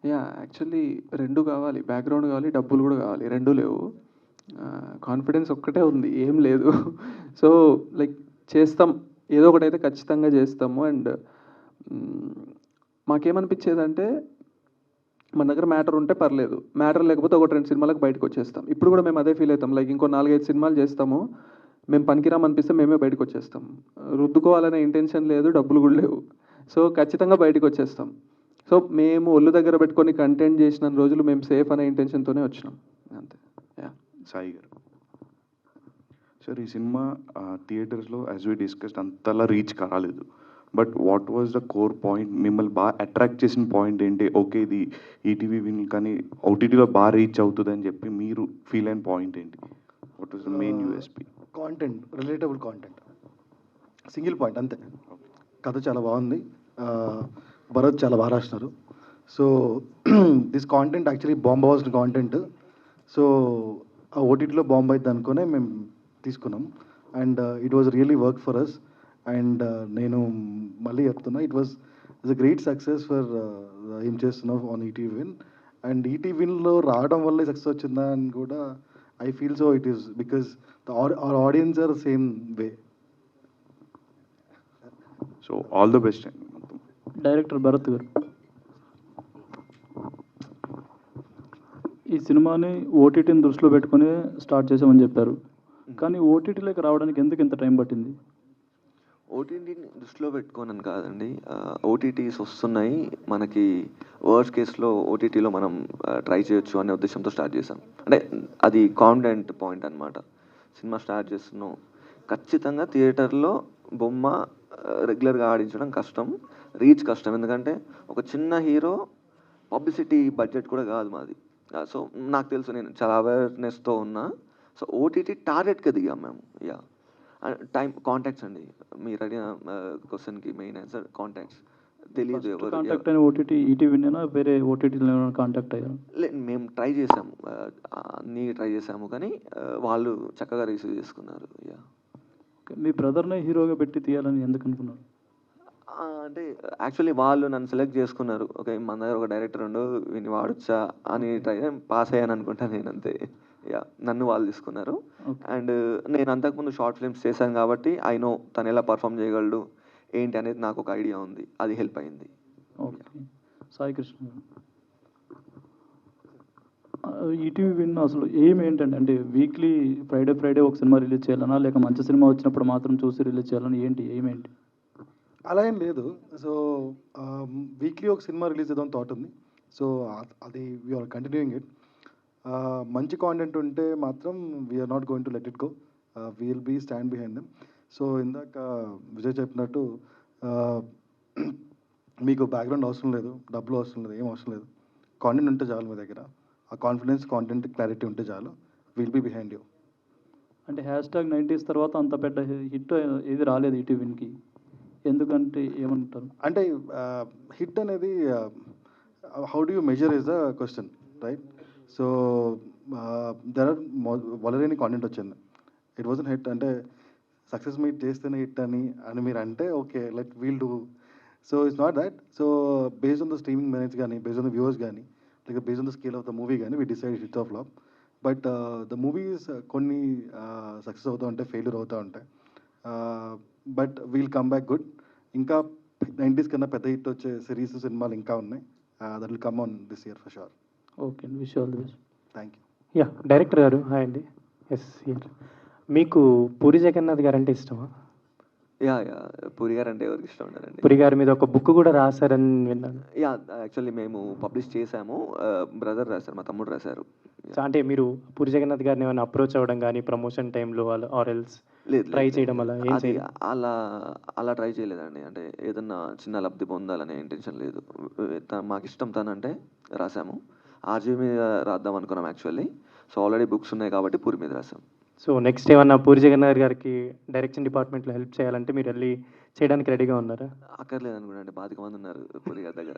యాక్చువల్లీ 2 కావాలి, బ్యాక్గ్రౌండ్ కావాలి, డబ్బులు కూడా కావాలి. 2 లేవు, కాన్ఫిడెన్స్ ఒక్కటే ఉంది, ఏం లేదు. సో లైక్ చేస్తాం, ఏదో ఒకటి అయితే ఖచ్చితంగా చేస్తాము. అండ్ మాకేమనిపించేదంటే మన దగ్గర మ్యాటర్ ఉంటే పర్లేదు, మ్యాటర్ లేకపోతే 1-2 సినిమాలకు బయటకు వచ్చేస్తాం. ఇప్పుడు కూడా మేము అదే ఫీల్ అవుతాం, లైక్ ఇంకో 4-5 సినిమాలు చేస్తాము, మేము పనికిరాం అనిపిస్తే మేమే బయటకు వచ్చేస్తాం. రుద్దుకోవాలనే ఇంటెన్షన్ లేదు, డబ్బులు కూడా లేవు. సో ఖచ్చితంగా బయటకు వచ్చేస్తాం. సో మేము ఒళ్ళు దగ్గర పెట్టుకొని కంటెంట్ చేసిన రోజులు మేము సేఫ్ అనే ఇంటెన్షన్తోనే వచ్చినాం, అంతే. సాయి గారు, సార్ ఈ సినిమా థియేటర్స్లో యాజ్ వీ డిస్కస్డ్ అంతలా రీచ్ కాలేదు, but what was the core point, మిమ్మల్ని బాగా అట్రాక్ట్ చేసిన పాయింట్ ఏంటి? ఓకే ఇది ఈటీవీ విన్ కానీ ఓటీటీలో బాగా రీచ్ అవుతుంది అని చెప్పి మీరు ఫీల్ అయిన పాయింట్ ఏంటి? What was the main USP? Content, relatable content, single point అంతే. కథ చాలా బాగుంది, భరత్ చాలా బాగా రాసినారు. So this content actually bomb అవ్వాల్సిన కాంటెంట్. సో ఆ ఓటీటీలో బాంబ్ అయితే అనుకునే మేము తీసుకున్నాం. And it was really work for us. And నేను మళ్ళీ చెప్తున్నా, it was it's a great success for Em Chestunnavu on ETV win. And ETV విన్లో రావడం వల్లే సక్సెస్ వచ్చిందా అని కూడా I feel so it is because our audience are the same way. So all the best అండి మొత్తం. డైరెక్టర్ భరత్ గారు, ఈ సినిమాని ఓటీటీని దృష్టిలో పెట్టుకుని స్టార్ట్ చేసామని చెప్పారు, కానీ ఓటీటీలోకి రావడానికి ఎందుకు ఇంత టైం పట్టింది? ఓటీటీని దృష్టిలో పెట్టుకోనని కాదండి, ఓటీటీస్ వస్తున్నాయి మనకి, వర్స్ట్ కేసులో ఓటీటీలో మనం ట్రై చేయొచ్చు అనే ఉద్దేశంతో స్టార్ట్ చేసాం. అంటే అది కాన్ఫిడెంట్ పాయింట్ అనమాట. సినిమా స్టార్ట్ చేస్తున్నాం, ఖచ్చితంగా థియేటర్లో బొమ్మ రెగ్యులర్గా ఆడించడం కష్టం, రీచ్ కష్టం. ఎందుకంటే ఒక చిన్న హీరో పబ్లిసిటీ బడ్జెట్ కూడా కాదు మాది. సో నాకు తెలుసు, నేను చాలా అవేర్నెస్తో ఉన్నా. సో ఓటీటీ టార్గెట్గా దిగాం మేము. యా, టైం కాంటాక్ట్స్ అండి, మీరు అడిగిన క్వశ్చన్కి మెయిన్ ఆన్సర్ కాంటాక్ట్స్. తెలియదు ఎవరు కాంటాక్ట్ అయిన ఓటీటీ ఈటీవీనేనా, వేరే ఓటీటీలో కాంటాక్ట్ అయ్యారు? మేము ట్రై చేసాము, అన్నీ ట్రై చేసాము, కానీ వాళ్ళు చక్కగా రిసీవ్ చేసుకున్నారు. యా. మీ బ్రదర్నే హీరోగా పెట్టి తీయాలని ఎందుకు అనుకున్నారు? అంటే యాక్చువల్లీ వాళ్ళు నన్ను సెలెక్ట్ చేసుకున్నారు. ఓకే, మన దగ్గర ఒక డైరెక్టర్ ఉండు, వీని వాడొచ్చా అని ట్రై పాస్ అయ్యాను అనుకుంటా నేను, అంతే. యా, నన్ను వాళ్ళు తీసుకున్నారు. అండ్ నేను అంతకుముందు షార్ట్ ఫిల్మ్స్ చేశాను కాబట్టి ఐ నో తను ఎలా పర్ఫామ్ చేయగలడు ఏంటి అనేది నాకు ఒక ఐడియా ఉంది, అది హెల్ప్ అయింది. ఓకే, సాయి కృష్ణ గారు, ఈటీవీ విన్ అసలు ఏం ఏంటండి? అంటే వీక్లీ ఫ్రైడే ఒక సినిమా రిలీజ్ చేయాలన్నా, లేక మంచి సినిమా వచ్చినప్పుడు మాత్రం చూసి రిలీజ్ చేయాలని ఏంటి, ఏమేంటి? అలా ఏం లేదు. సో వీక్లీ ఒక సినిమా రిలీజ్ చేద్దాం థాట్ ఉంది. సో అది వీఆర్ కంటిన్యూయింగ్ ఇట్. మంచి కాంటెంట్ ఉంటే మాత్రం we are not going to let it go, will be stand behind them. So ఇందాక విజయ్ చెప్పినట్టు మీకు బ్యాక్గ్రౌండ్ అవసరం లేదు, డబ్బులు అవసరం లేదు, ఏం అవసరం లేదు. కాంటెంట్ ఉంటే చాలు మీ దగ్గర, ఆ కాన్ఫిడెన్స్, కాంటెంట్ క్లారిటీ ఉంటే చాలు, విల్ బీ బిహైండ్ యూ. అంటే #90s తర్వాత అంత పెద్ద హిట్ ఏది రాలేదు ఈటీవీకి, ఎందుకంటే ఏమంటారు? అంటే హిట్ అనేది how do you measure is the question, right? So there are వలరేని కాంటెంట్ వచ్చింది, ఇట్ వాజన్ హిట్. అంటే సక్సెస్ మీట్ చేస్తేనే హిట్ అని మీరు అంటే okay, let we'll do. So it's not that. So based on the streaming minutes కానీ, based on the viewers కానీ, లేక based on the scale of the movie కానీ, we decide hit of flop. But the movies కొన్ని success అవుతూ ఉంటాయి, failure అవుతూ ఉంటాయి. But we'll come back good. ఇంకా 90s కన్నా పెద్ద హిట్ వచ్చే సిరీస్, సినిమాలు ఇంకా ఉన్నాయి. That will come on this year for sure. Okay, wish all the best. Thank you. Yeah, director గారు హాయ్ అండి. Yes here. మీకు పూరి జగన్నాథ్ గారు అంటే ఇష్టమా? యా, పూరి గారు అంటే ఎవరికి ఇష్టం ఉండదండి. పూరి గారి మీద ఒక బుక్ కూడా రాశారని విన్నాను. యా, యాక్చువల్లీ మేము పబ్లిష్ చేసాము, బ్రదర్ రాశారు, మా తమ్ముడు రాశారు. అంటే మీరు పూరి జగన్నాథ్ గారిని ఏమైనా అప్రోచ్ అవ్వడం కానీ ప్రమోషన్ టైంలో ఆర్ ఎల్స్ ట్రై చేయడం అలా ఏం చేయాలి? అలా ట్రై చేయలేదండి. అంటే ఏదన్నా చిన్న లబ్ధి పొందాలనే ఇంటెన్షన్ లేదు. మాకు ఇష్టం తనంటే రాసాము. ఆర్జీ మీద రాద్దాం అనుకున్నాం యాక్చువల్లీ. సో ఆల్రెడీ బుక్స్ ఉన్నాయి కాబట్టి పూరి మీద రాసాం. సో నెక్స్ట్ ఏమన్నా పూరి జగన్నాథ్ గారికి డైరెక్షన్ డిపార్ట్మెంట్లో హెల్ప్ చేయాలంటే మీరు వెళ్ళి చేయడానికి రెడీగా ఉన్నారా? అక్కర్లేదు అనుకుంటే, 25 మంది ఉన్నారు పూరి గారి దగ్గర.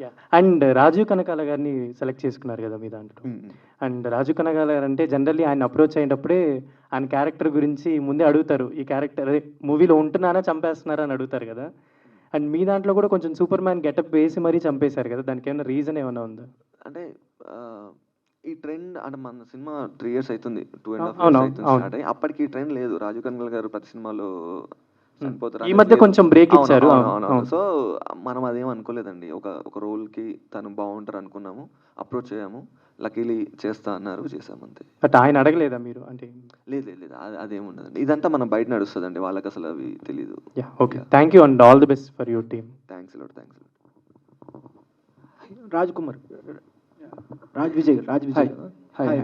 యా, అండ్ రాజీవ్ కనకాల గారిని సెలెక్ట్ చేసుకున్నారు కదా మీ దాంట్లో. అండ్ రాజీవ్ కనకాల గారు అంటే జనరల్లీ ఆయన అప్రోచ్ అయినప్పుడే ఆయన క్యారెక్టర్ గురించి ముందే అడుగుతారు, ఈ క్యారెక్టర్ మూవీలో ఉంటున్నారా చంపేస్తున్నారా అని అడుగుతారు కదా. అండ్ మీ దాంట్లో కూడా కొంచెం సూపర్ మ్యాన్ గెటప్ వేసి మరీ చంపేశారు కదా, దానికి ఏమైనా రీజన్ ఏమైనా ఉందా? అంటే ఈ ట్రెండ్ అంటే మన సినిమా 3 years అవుతుంది, 2.5 years అవుతుంది స్టార్ట్ అయ్యి. అప్పటికి ఈ ట్రెండ్ లేదు. రాజీవ్ కనకాల గారు ప్రతి సినిమాలో చనిపోతారు, ఈ మధ్య కొంచెం బ్రేక్ ఇచ్చారు. సో మనం అదేం అనుకోలేదండి. ఒక రోల్కి తను బాగుంటారు అనుకున్నాము, అప్రోచ్ అయ్యాము, లక్కీలీ చేస్తా అన్నారు, చేసాము అంతే. బట్ ఆయన అడగలేదా మీరు? అంటే లేదు, అదేం ఉండదండి. ఇదంతా మనం బయట నడుస్తుందండి, వాళ్ళకి అసలు అవి తెలీదు. Yeah, okay, thank you and all the best for your team. Thanks lot. Raj Kumar, Raj Vijay. Hi.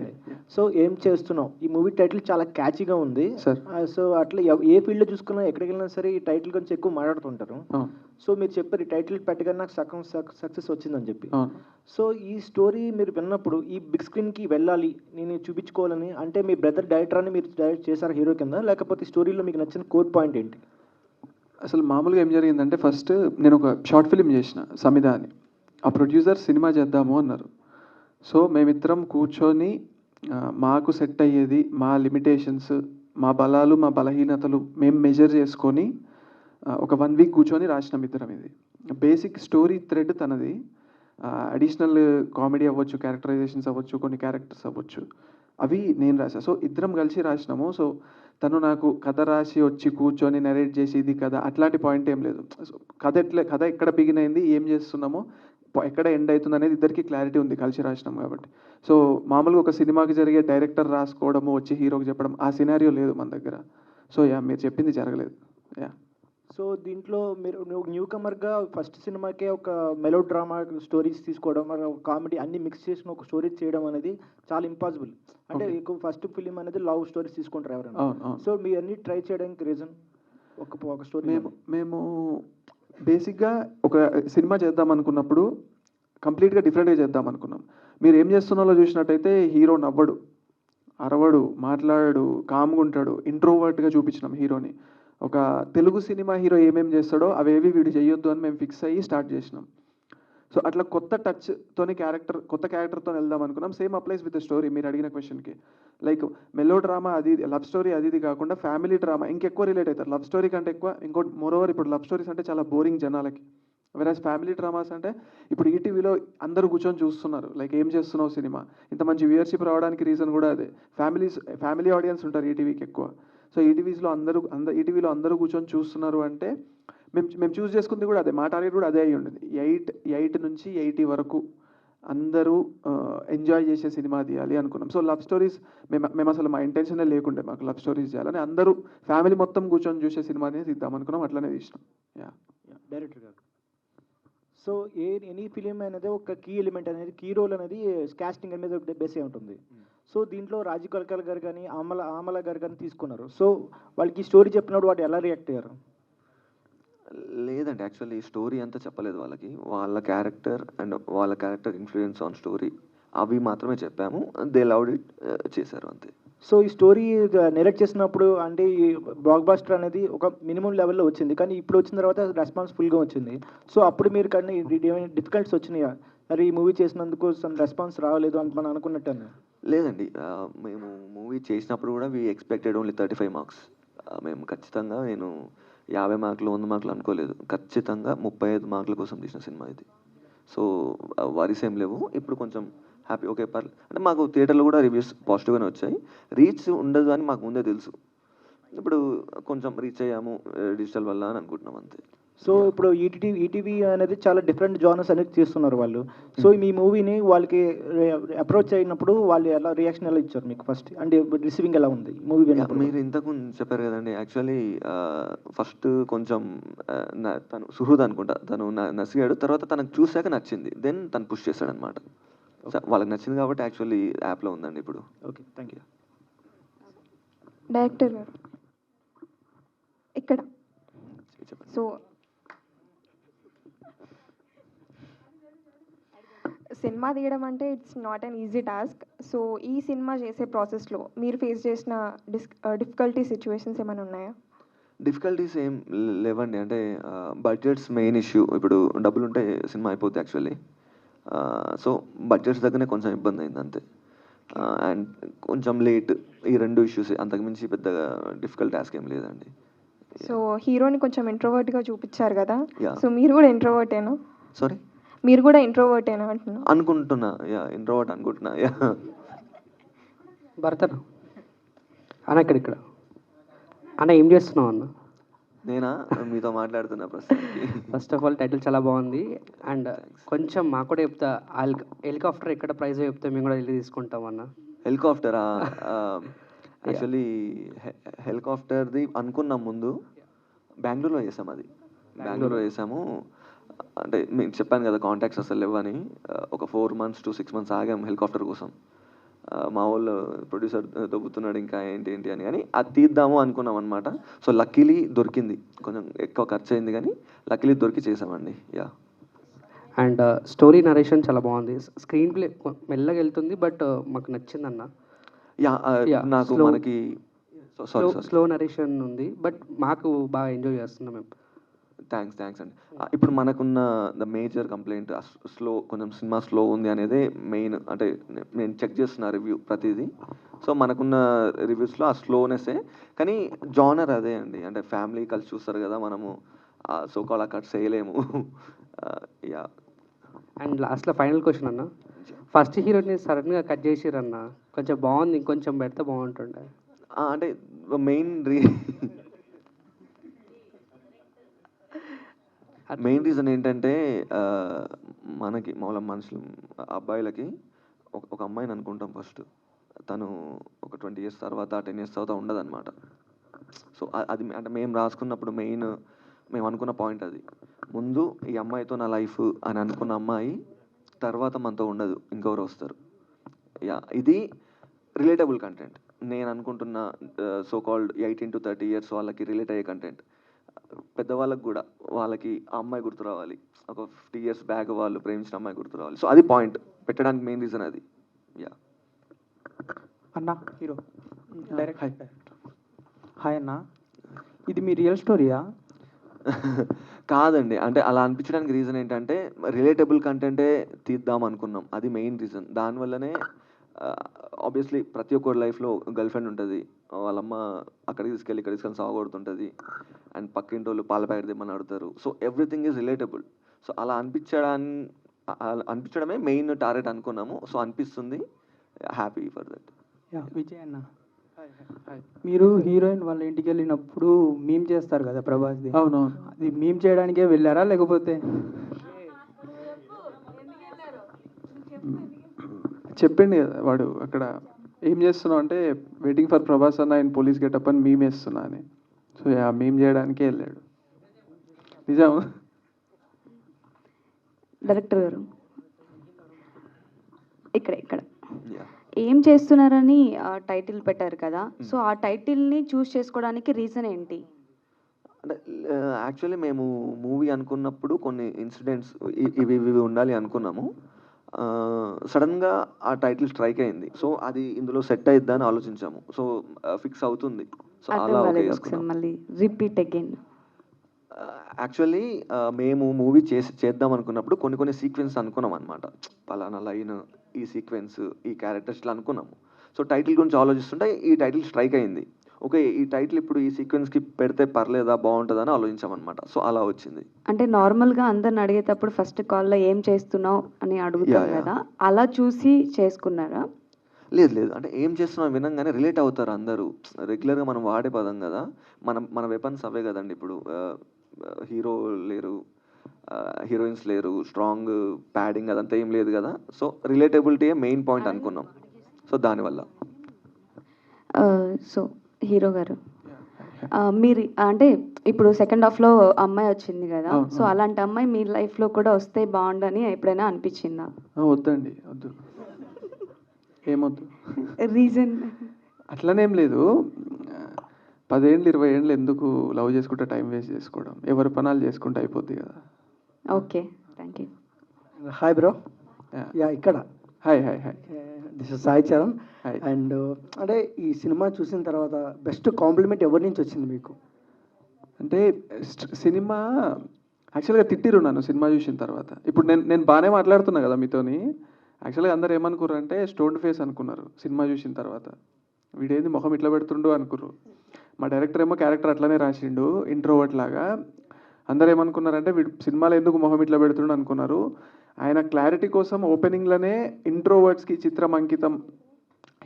So ఏం చేస్తున్నావు? ఈ మూవీ టైటిల్ చాలా క్యాచీగా ఉంది సార్. సో అట్లా ఏ ఫీల్డ్లో చూసుకున్నా, ఎక్కడికి వెళ్ళినా సరే ఈ టైటిల్ గురించి ఎక్కువ మాట్లాడుతుంటారు. సో మీరు చెప్పారు ఈ టైటిల్ పెట్టగానే నాకు సగం సక్సెస్ వచ్చిందని చెప్పి. సో ఈ స్టోరీ మీరు విన్నప్పుడు ఈ బిగ్ స్క్రీన్కి వెళ్ళాలి, నేను చూపించుకోవాలని అంటే మీ బ్రదర్ డైరెక్టర్ అని మీరు డైరెక్ట్ చేశారు హీరో కింద, లేకపోతే స్టోరీలో మీకు నచ్చిన కోర్ పాయింట్ ఏంటి? అసలు మామూలుగా ఏం జరిగిందంటే, ఫస్ట్ నేను ఒక షార్ట్ ఫిలిం చేసిన సమిధ అని. ఆ ప్రొడ్యూసర్ సినిమా చేద్దాము అన్నారు. సో మేమిద్దరం కూర్చొని మాకు సెట్ అయ్యేది, మా లిమిటేషన్స్, మా బలాలు, మా బలహీనతలు మేము మెజర్ చేసుకొని ఒక 1 week కూర్చొని రాసినాం ఇద్దరం ఇది. బేసిక్ స్టోరీ థ్రెడ్ తనది. అడిషనల్ కామెడీ అవ్వచ్చు, క్యారెక్టరైజేషన్స్ అవ్వచ్చు, కొన్ని క్యారెక్టర్స్ అవ్వచ్చు, అవి నేను రాసా. సో ఇద్దరం కలిసి రాసినాము. సో తను నాకు కథ రాసి వచ్చి కూర్చొని నరేట్ చేసి ఇది కథ అట్లాంటి పాయింట్ ఏం లేదు. సో కథ ఎక్కడ బిగిన్ అయింది, ఏం చేస్తున్నామో, ఎక్కడ ఎండ్ అవుతుంది అనేది ఇద్దరికి క్లారిటీ ఉంది కలిసి రాసినాం కాబట్టి. సో మామూలుగా ఒక సినిమాకి జరిగే డైరెక్టర్ రాసుకోవడము, వచ్చి హీరోకి చెప్పడం, ఆ సినారియో లేదు మన దగ్గర. సో మీరు చెప్పింది జరగలేదు. సో దీంట్లో మీరు న్యూ కమర్గా ఫస్ట్ సినిమాకే ఒక మెలో డ్రామా స్టోరీస్ తీసుకోవడం, కామెడీ అన్ని మిక్స్ చేసిన ఒక స్టోరీస్ చేయడం అనేది చాలా ఇంపాసిబుల్. అంటే ఎక్కువ ఫస్ట్ ఫిలిం అనేది లవ్ స్టోరీస్ తీసుకుంటారు ఎవరైనా. సో మీరు అన్ని ట్రై చేయడానికి రీజన్ ఒక స్టోరీ. మేము బేసిక్గా ఒక సినిమా చేద్దాం అనుకున్నప్పుడు కంప్లీట్గా డిఫరెంట్గా చేద్దాం అనుకున్నాం. మీరు ఏం చేస్తున్నారో చూసినట్టయితే హీరో నవ్వడు, అరవడు, మాట్లాడాడు, కామ్గా ఉంటాడు, ఇంట్రోవర్ట్గా చూపించినాం హీరోని. ఒక తెలుగు సినిమా హీరో ఏమేమి చేస్తాడో అవేవి వీడు చేయొద్దు అని మేము ఫిక్స్ అయ్యి స్టార్ట్ చేసినాం. సో అట్లా కొత్త టచ్తోని కొత్త క్యారెక్టర్తో వెళ్దాం అనుకున్నాం. Same applies with the story. మీరు అడిగిన క్వశ్చన్కి లైక్ మెలో డ్రామా అది లవ్ స్టోరీ అది కాకుండా ఫ్యామిలీ డ్రామా ఇంకెక్కువ రిలేట్ అవుతారు. లవ్ స్టోరీ కంటే ఎక్కువ ఇంకోటి మోరోవర్ ఇప్పుడు లవ్ స్టోరీస్ అంటే చాలా బోరింగ్ జనాలకి. వెరాజ్ ఫ్యామిలీ డ్రామాస్ అంటే ఇప్పుడు ఈటీవీలో అందరూ కూర్చొని చూస్తున్నారు, లైక్ ఏం చేస్తున్నావు సినిమా, ఇంత మంచి వ్యూయర్షిప్ రావడానికి రీజన్ కూడా అదే. ఫ్యామిలీ ఆడియన్స్ ఉంటారు ఈటీవీకి ఎక్కువ. సో ఈటీవీలో అందరూ కూర్చొని చూస్తున్నారు అంటే మేము చూస్ చేసుకుంది కూడా అదే. మా టార్గెట్ కూడా అదే అయ్యి ఉండేది. 8 నుంచి 80 వరకు అందరూ ఎంజాయ్ చేసే సినిమా తీయాలి అనుకున్నాం. సో లవ్ స్టోరీస్ మేము అసలు మా ఇంటెన్షనే లేకుండే మాకు లవ్ స్టోరీస్ చేయాలని. అందరూ ఫ్యామిలీ మొత్తం కూర్చొని చూసే సినిమానే తీద్దాం అనుకున్నాం, అట్లనే తీసినాం. డైరెక్టర్ గారు, సో ఎనీ ఫిలిం అనేది ఒక కీ ఎలిమెంట్ అనేది, కీ రోల్ అనేది కాస్టింగ్ మీద బేస్ అయి ఉంటుంది. సో దీంట్లో రాజీవ్ కనకాల గారు కానీ ఆమల గారు కానీ తీసుకున్నారు. సో వాళ్ళకి ఈ స్టోరీ చెప్పినప్పుడు వాడు ఎలా రియాక్ట్ అయ్యారు? లేదండి, యాక్చువల్లీ స్టోరీ అంతా చెప్పలేదు వాళ్ళకి. వాళ్ళ క్యారెక్టర్ ఇన్ఫ్లుయెన్స్ ఆన్ స్టోరీ అవి మాత్రమే చెప్పాము. దే లవ్డ్ ఇట్, చేశారు అంతే. సో ఈ స్టోరీ నెరేట్ చేసినప్పుడు అంటే ఈ బ్లాక్ బాస్టర్ అనేది ఒక మినిమం లెవెల్లో వచ్చింది, కానీ ఇప్పుడు వచ్చిన తర్వాత రెస్పాన్స్ ఫుల్గా వచ్చింది. సో అప్పుడు మీరు కానీ ఏమైనా డిఫికల్ట్స్ వచ్చినాయా? మరి ఈ మూవీ చేసినందుకు సమ్ రెస్పాన్స్ రావలేదు అని మనం అనుకున్నట్టు? లేదండి, మేము మూవీ చేసినప్పుడు కూడా వీ ఎక్స్పెక్టెడ్ ఓన్లీ 35 మార్క్స్. మేము ఖచ్చితంగా నేను 50 మార్కులు 100 మార్కులు అనుకోలేదు. ఖచ్చితంగా 35 మార్కుల కోసం తీసిన సినిమా ఇది. సో వరీస్ ఏం లేవు. ఇప్పుడు కొంచెం హ్యాపీ, ఓకే పర్లేదు. అంటే మాకు థియేటర్లో కూడా రివ్యూస్ పాజిటివ్గానే వచ్చాయి. రీచ్ ఉండదు అని మాకు ముందే తెలుసు. ఇప్పుడు కొంచెం రీచ్ అయ్యాము డిజిటల్ వల్ల అని అనుకుంటున్నాం అంతే. సో ఇప్పుడు ఈటీవీ అనేది చాలా డిఫరెంట్ జానర్స్ అనేది చేస్తున్నారు వాళ్ళు. సో మీ మూవీని వాళ్ళకి అప్రోచ్ అయినప్పుడు వాళ్ళు ఎలా రియాక్షన్ ఎలా ఇచ్చారు మీకు? ఫస్ట్ అంటే రిసీవింగ్ ఎలా ఉంది మూవీ? మీరు ఇంతకు చెప్పారు కదండి, యాక్చువల్లీ ఫస్ట్ కొంచెం తను సుహృద్ అనుకుంటా, తను నసిగాడు. తర్వాత తనకు చూశాక నచ్చింది, దెన్ తను పుష్ చేశాడు అనమాట. వాళ్ళకి నచ్చింది కాబట్టి యాక్చువల్లీ యాప్లో ఉందండి ఇప్పుడు. Okay, thank you. డైరెక్టర్ గారు ఇక్కడ సో సినిమా తీయడం అంటే it's not an easy task. So ఈ సినిమా చేసే ప్రాసెస్లో మీరు ఫేస్ చేసిన డిఫికల్టీ సిచ్యువేషన్స్ ఏమైనా ఉన్నాయా? డిఫికల్టీస్ ఏం లేవండి. అంటే బడ్జెట్స్ మెయిన్ ఇష్యూ. ఇప్పుడు డబ్బులు ఉంటే సినిమా అయిపోద్ది యాక్చువల్లీ. సో బడ్జెట్స్ దగ్గరనే కొంచెం ఇబ్బంది అయింది అంతే. అండ్ కొంచెం లేట్, ఈ 2 ఇష్యూస్, అంతకుమించి పెద్దగా డిఫికల్ట్ టాస్క్ ఏం లేదండి. సో హీరోని కొంచెం ఇంట్రోవర్ట్గా చూపించారు కదా, Yeah. సో మీరు కూడా ఇంట్రోవర్టేనా? సారీ, మీరు కూడా ఇంట్రోవర్టేనా అంటున్నా? అనుకుంటున్నా, ఇంట్రోవర్ట్ అనుకుంటున్నా. భరత్ అన్న ఇక్కడ అన్న ఏం చేస్తున్నావు అన్న? నేనా మీతో మాట్లాడుతున్నా ప్రస్తుతానికి. ఫస్ట్ ఆఫ్ ఆల్ టైటిల్ చాలా బాగుంది. అండ్ కొంచెం మాకు కూడా చెప్తా, హెలికాప్టర్ ఎక్కడ ప్రైజ్ చెప్తే మేము కూడా వెళ్ళి తీసుకుంటాం అన్న. హెలికాప్టరా? యాక్చువల్లీ హెలికాప్టర్ది అనుకున్నాం ముందు. బెంగళూరులో చేసాము అది. బెంగళూరులో చేసాము. అంటే మీకు చెప్పాను కదా కాంటాక్ట్స్ అసలు లేవని. ఒక 4 months to 6 months ఆగాము హెలికాప్టర్ కోసం. మా వాళ్ళు ప్రొడ్యూసర్ దొబ్బుతున్నాడు ఇంకా ఏంటి అని, కానీ అది తీద్దాము అనుకున్నాం అనమాట. సో లక్కీలీ దొరికింది. కొంచెం ఎక్కువ ఖర్చు అయింది కానీ లక్కీలీ దొరికి చేసామండి. అండ్ స్టోరీ నరేషన్ చాలా బాగుంది. స్క్రీన్ ప్లే మెల్లగా వెళ్తుంది, బట్ మాకు నచ్చింది అన్న. నాకు మనకి స్లో నరేషన్ ఉంది, బట్ మాకు బాగా ఎంజాయ్ చేస్తున్నాం మేము. థ్యాంక్స్ అండి. ఇప్పుడు మనకున్న ద మేజర్ కంప్లైంట్ కొంచెం సినిమా స్లో ఉంది అనేది మెయిన్. అంటే నేను చెక్ చేస్తున్నా రివ్యూ ప్రతిదీ. సో మనకున్న రివ్యూస్లో ఆ స్లోనెస్సే, కానీ జానర్ అదే అండి. అంటే ఫ్యామిలీ కలిసి చూస్తారు కదా మనము, సో కాల్ కట్ చేయలేము. యా. అండ్ లాస్ట్లో ఫైనల్ క్వశ్చన్ అన్న, ఫస్ట్ హీరోని సడన్గా కట్ చేసిరన్న, కొంచెం బాగుంది, ఇంకొంచెం పెడితే బాగుంటుండే. అంటే మెయిన్ రీజన్ ఏంటంటే మనకి మామూలు మనుషులు అబ్బాయిలకి ఒక అమ్మాయిని అనుకుంటాం ఫస్ట్, తను ఒక 20 years తర్వాత 10 years తర్వాత ఉండదన్నమాట. సో అది అంటే మేము రాసుకున్నప్పుడు మేము అనుకున్న పాయింట్ అది. ముందు ఈ అమ్మాయితో నా లైఫ్ అని అనుకున్న అమ్మాయి తర్వాత మనతో ఉండదు, ఇంకెవరు వస్తారు. యా, ఇది రిలేటబుల్ కంటెంట్. నేను అనుకుంటున్న సో కాల్డ్ 18 to 30 years వాళ్ళకి రిలేట్ అయ్యే కంటెంట్. పెద్దవాళ్ళకి కూడా వాళ్ళకి ఆ అమ్మాయి గుర్తు రావాలి, ఒక 50 years బ్యాక్ వాళ్ళు ప్రేమించిన అమ్మాయి గుర్తు రావాలి. సో అది పాయింట్ పెట్టడానికి మెయిన్ రీజన్ అది. యా. అన్న హీరో డైరెక్ట్ హాయ్ అన్న, ఇది మీ రియల్ స్టోరీయా? కాదండి, అంటే అలా అనిపించడానికి రీజన్ ఏంటంటే రిలేటబుల్ కంటెంటే తీద్దాం అనుకున్నాం, అది మెయిన్ రీజన్. దానివల్లనే ఆబ్వియస్లీ ప్రతి ఒక్కరి లైఫ్లో గర్ల్ ఫ్రెండ్ ఉంటుంది, వాళ్ళమ్మ అక్కడికి తీసుకెళ్ళి ఇక్కడికి తీసుకెళ్ళి సాగొడుతుంటుంది, అండ్ పక్కింటి వాళ్ళు పాల ప్యాకెట్ తెమ్మని అడుగుతారు. So everything is relatable. So అలా అనిపించడమే మెయిన్ టార్గెట్ అనుకున్నాము. సో అనిపిస్తుంది, హ్యాపీ ఫర్ దట్. విజయ్ అన్న, మీరు హీరోయిన్ వాళ్ళ ఇంటికి వెళ్ళినప్పుడు మీమ్ చేస్తారు కదా ప్రభాస్ది, అవునవును, అది మీమ్ చేయడానికే వెళ్ళారా లేకపోతే? చెప్పింది కదా వాడు అక్కడ, ఏం చేస్తున్నావు అంటే వెయిటింగ్ ఫర్ ప్రభాస్ అన్న ఆయన పోలీస్ గెటప్ అని మీమ్ వేస్తున్నా అని. సో ఆ మీమ్ చేయడానికే వెళ్ళాడు. నిజం. డైరెక్టర్ గారు ఇక్కడ ఏం చేస్తున్నారని టైటిల్ పెట్టారు కదా, సో ఆ టైటిల్ని చూస్ చేసుకోవడానికి రీజన్ ఏంటి? అంటే యాక్చువల్లీ మేము మూవీ అనుకున్నప్పుడు కొన్ని ఇన్సిడెంట్స్ ఇవి ఉండాలి అనుకున్నాము. సడన్గా ఆ టైటిల్ స్ట్రైక్ అయింది. సో అది ఇందులో సెట్ అయిద్దా అని ఆలోచించాము. సో ఫిక్స్ అవుతుంది. సో అలా మళ్ళీ రిపీట్ అగైన్. యాక్చువల్లీ మేము మూవీ చేద్దాం అనుకున్నప్పుడు కొన్ని సీక్వెన్స్ అనుకున్నాం అనమాట. పలానా లైన్, ఈ సీక్వెన్స్, ఈ క్యారెక్టర్స్ ఇట్లా అనుకున్నాము. సో టైటిల్ గురించి ఆలోచిస్తుంటే ఈ టైటిల్ స్ట్రైక్ అయింది. ఓకే, ఈ టైటిల్ ఇప్పుడు ఈ సీక్వెన్స్కి పెడితే పర్లేదా, బాగుంటుందని ఆలోచించామన్నమాట. సో అలా వచ్చింది. అంటే నార్మల్గా అందరిని అడిగేటప్పుడు ఫస్ట్ కాల్లో ఏం చేస్తున్నావు అని అడుగుతాం కదా, అలా చూసి చేసుకున్నారా? లేదు, అంటే ఏం చేస్తున్నాం వినంగానే రిలేట్ అవుతారు అందరూ. రెగ్యులర్గా మనం వాడే పదం కదా, మన వెపన్స్ అవే కదండి. ఇప్పుడు హీరో లేరు, హీరోయిన్స్ లేరు, స్ట్రాంగ్ ప్యాడింగ్ అదంతా ఏం లేదు కదా. సో రిలేటబిలిటీ మెయిన్ పాయింట్ అనుకున్నాం. సో దానివల్ల. సో హీరో గారు, మీరు అంటే ఇప్పుడు సెకండ్ హాఫ్లో అమ్మాయి వచ్చింది కదా, సో అలాంటి అమ్మాయి మీ లైఫ్లో కూడా వస్తే బాగుండని ఎప్పుడైనా అనిపించిందా? వద్దండి, వద్దు, ఏమొద్దు. రీజన్ అట్లనేం లేదు. 10 ఏళ్ళు 20 ఏళ్ళు ఎందుకు లవ్ చేసుకుంటే టైం వేస్ట్ చేసుకోవడం, ఎవరి పనాలు చేసుకుంటే అయిపోద్ది కదా. Okay, thank you. Hi bro. Yeah ఇక్కడ. Hi. This is Sai Charan. And అంటే ఈ సినిమా చూసిన తర్వాత బెస్ట్ కాంప్లిమెంట్ ఎవరి నుంచి వచ్చింది మీకు? అంటే సినిమా యాక్చువల్గా తిట్టిరు నన్ను సినిమా చూసిన తర్వాత. ఇప్పుడు నేను బాగానే మాట్లాడుతున్నా కదా మీతోని. యాక్చువల్గా అందరు ఏమనుకున్నారు అంటే స్టోన్ ఫేస్ అనుకున్నారు సినిమా చూసిన తర్వాత. వీడేంది మొహం ఇట్లా పెడుతుండు అనుకుర్రు. మా డైరెక్టర్ ఏమో క్యారెక్టర్ అట్లనే రాసిండు, ఇంట్రోవర్ట్ లాగా. అందరు ఏమనుకున్నారంటే వీడు సినిమాలో ఎందుకు మొహం ఇట్లా పెడుతుండు అనుకున్నారు. ఆయన క్లారిటీ కోసం ఓపెనింగ్లోనే ఇంట్రోవర్ట్స్కి చిత్రం అంకితం,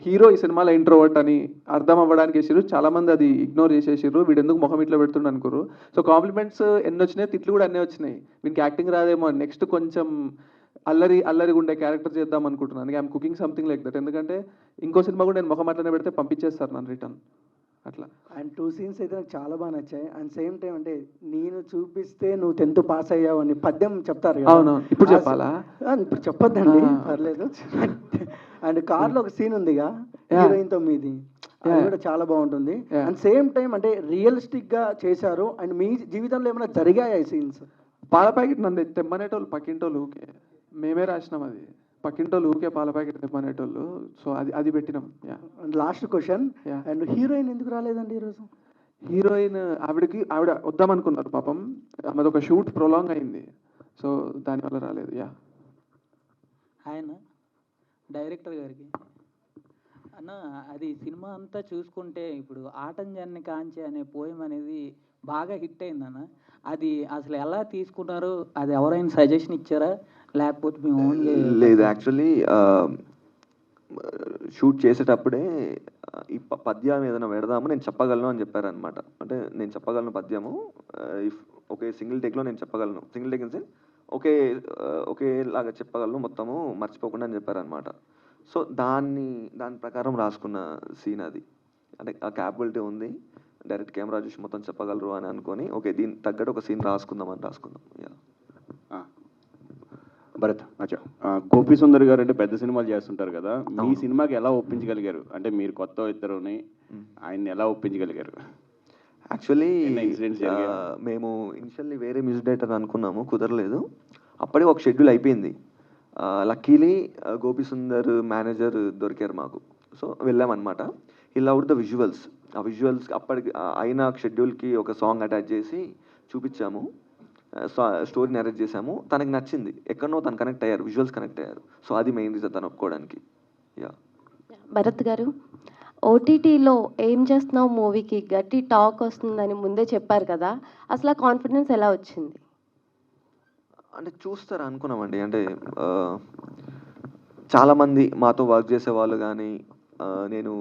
హీరో ఈ సినిమాలో ఇంట్రోవర్ట్ అని అర్థం అవ్వడానికి వేసారు. చాలామంది అది ఇగ్నోర్ చేసేసారు, వీడు ఎందుకు మొహం ఇట్లా పెడుతుండు అనుకోరు. సో కాంప్లిమెంట్స్ ఎన్ని వచ్చినాయి, తిట్లు కూడా అన్నీ వచ్చినాయి. వీనికి యాక్టింగ్ రాదేమో, నెక్స్ట్ కొంచెం అల్లరి ఉండే క్యారెక్టర్ చేద్దాం అనుకుంటున్నాను. అందుకే I'm cooking something like that. ఎందుకంటే ఇంకో సినిమా కూడా నేను మొహం అట్లనే పెడితే పంపించేస్తారు నన్ను రిటర్న్ అట్లా. అండ్ 2 scenes అయితే నాకు చాలా బాగా నచ్చాయి. అండ్ సేమ్ టైం అంటే నేను చూపిస్తే నువ్వు 10th పాస్ అయ్యావు అని పద్యం చెప్తారు కదా. అవును, ఇప్పుడు చెప్పాలా? ఇప్పుడు చెప్పొద్దండి, పర్లేదు. అండ్ కార్లో ఒక సీన్ ఉందిగా హీరోయిన్తో మీది, అది కూడా చాలా బాగుంటుంది. అండ్ సేమ్ టైం అంటే రియలిస్టిక్గా చేశారు. అండ్ మీ జీవితంలో ఏమైనా జరిగాయా ఈ సీన్స్? పాల ప్యాకెట్ నన్ను తెమ్మనేటోళ్ళు పక్కింటోళ్ళు ఊకే, మేమే రాసినాం అది. పక్కింటోళ్ళు ఊకే పాల ప్యాకెట్ తెమ్మనేటోళ్ళు. సో అది పెట్టినాం. లాస్ట్ క్వశ్చన్, అండ్ హీరోయిన్ ఎందుకు రాలేదండి ఈరోజు? హీరోయిన్ ఆవిడ వద్దామనుకున్నారు పాపం, ఆమెది ఒక షూట్ ప్రొలాంగ్ అయింది. సో దానివల్ల రాలేదు. ఆయన డైరెక్టర్ గారికి అన్న అది సినిమా అంతా చూసుకుంటే ఇప్పుడు ఆటంజన్ని కాంచి అనే పోయం అనేది బాగా హిట్ అయిందన్న. అది అసలు ఎలా తీసుకున్నారు? అది ఎవరైనా సజెషన్ ఇచ్చారా? లేకపోతే మీ ఓన్గా లేదు, యాక్చువల్లీ షూట్ చేసేటప్పుడే ఈ పద్యం ఏదైనా పెడదాము, నేను చెప్పగలను అని చెప్పారనమాట. అంటే నేను చెప్పగలను పద్యము, ఇఫ్ ఒకే సింగిల్ టేక్లో నేను చెప్పగలను, సింగిల్ టేక్ ఇన్ సెన్స్ ఒకేలాగా చెప్పగలను మొత్తము మర్చిపోకుండా అని చెప్పారనమాట. సో దాని ప్రకారం రాసుకున్న సీన్ అది. అంటే ఆ క్యాపబిలిటీ ఉంది, డైరెక్ట్ కెమెరా చూసి మొత్తం చెప్పగలరు అని అనుకొని ఓకే దీనికి తగ్గట్టు ఒక సీన్ రాసుకుందాం. యా. భరత్, అచ్చా, గోపి సుందర్ గారు అంటే పెద్ద సినిమాలు చేస్తుంటారు కదా, మీ సినిమాకి ఎలా ఒప్పించగలిగారు? అంటే మీరు కొత్త ఇద్దరుని ఆయన్ని ఎలా ఒప్పించగలిగారు? యాక్చువల్లీ మేము ఇనిషియల్లీ వేరే మ్యూజిక్ డైరెక్టర్ అనుకున్నాము, కుదరలేదు. అప్పుడే ఒక షెడ్యూల్ అయిపోయింది. లక్కీలీ గోపి సుందర్ మేనేజర్ దొరికారు మాకు. సో వెళ్ళామన్నమాట. He loved the visuals. ఆ విజువల్స్ అప్పటికి అయిన షెడ్యూల్కి ఒక సాంగ్ అటాచ్ చేసి చూపించాము, స్టోరీ నరేట్ చేసాము. తనకి నచ్చింది, ఎక్కడనో తను కనెక్ట్ అయ్యారు, విజువల్స్ కనెక్ట్ అయ్యారు. సో అది మెయిన్ రీజన్ తను ఒప్పుకోవడానికి. యా. భరత్ గారు, ఓటీటీలో ఏం చేస్తున్నావు మూవీకి గట్టి టాక్ వస్తుందని ముందే చెప్పారు కదా, అసలు ఆ కాన్ఫిడెన్స్ ఎలా వచ్చింది? అంటే చూస్తారు అనుకున్నామండి. అంటే చాలామంది మాతో వర్క్ చేసే వాళ్ళు కానీ, నేను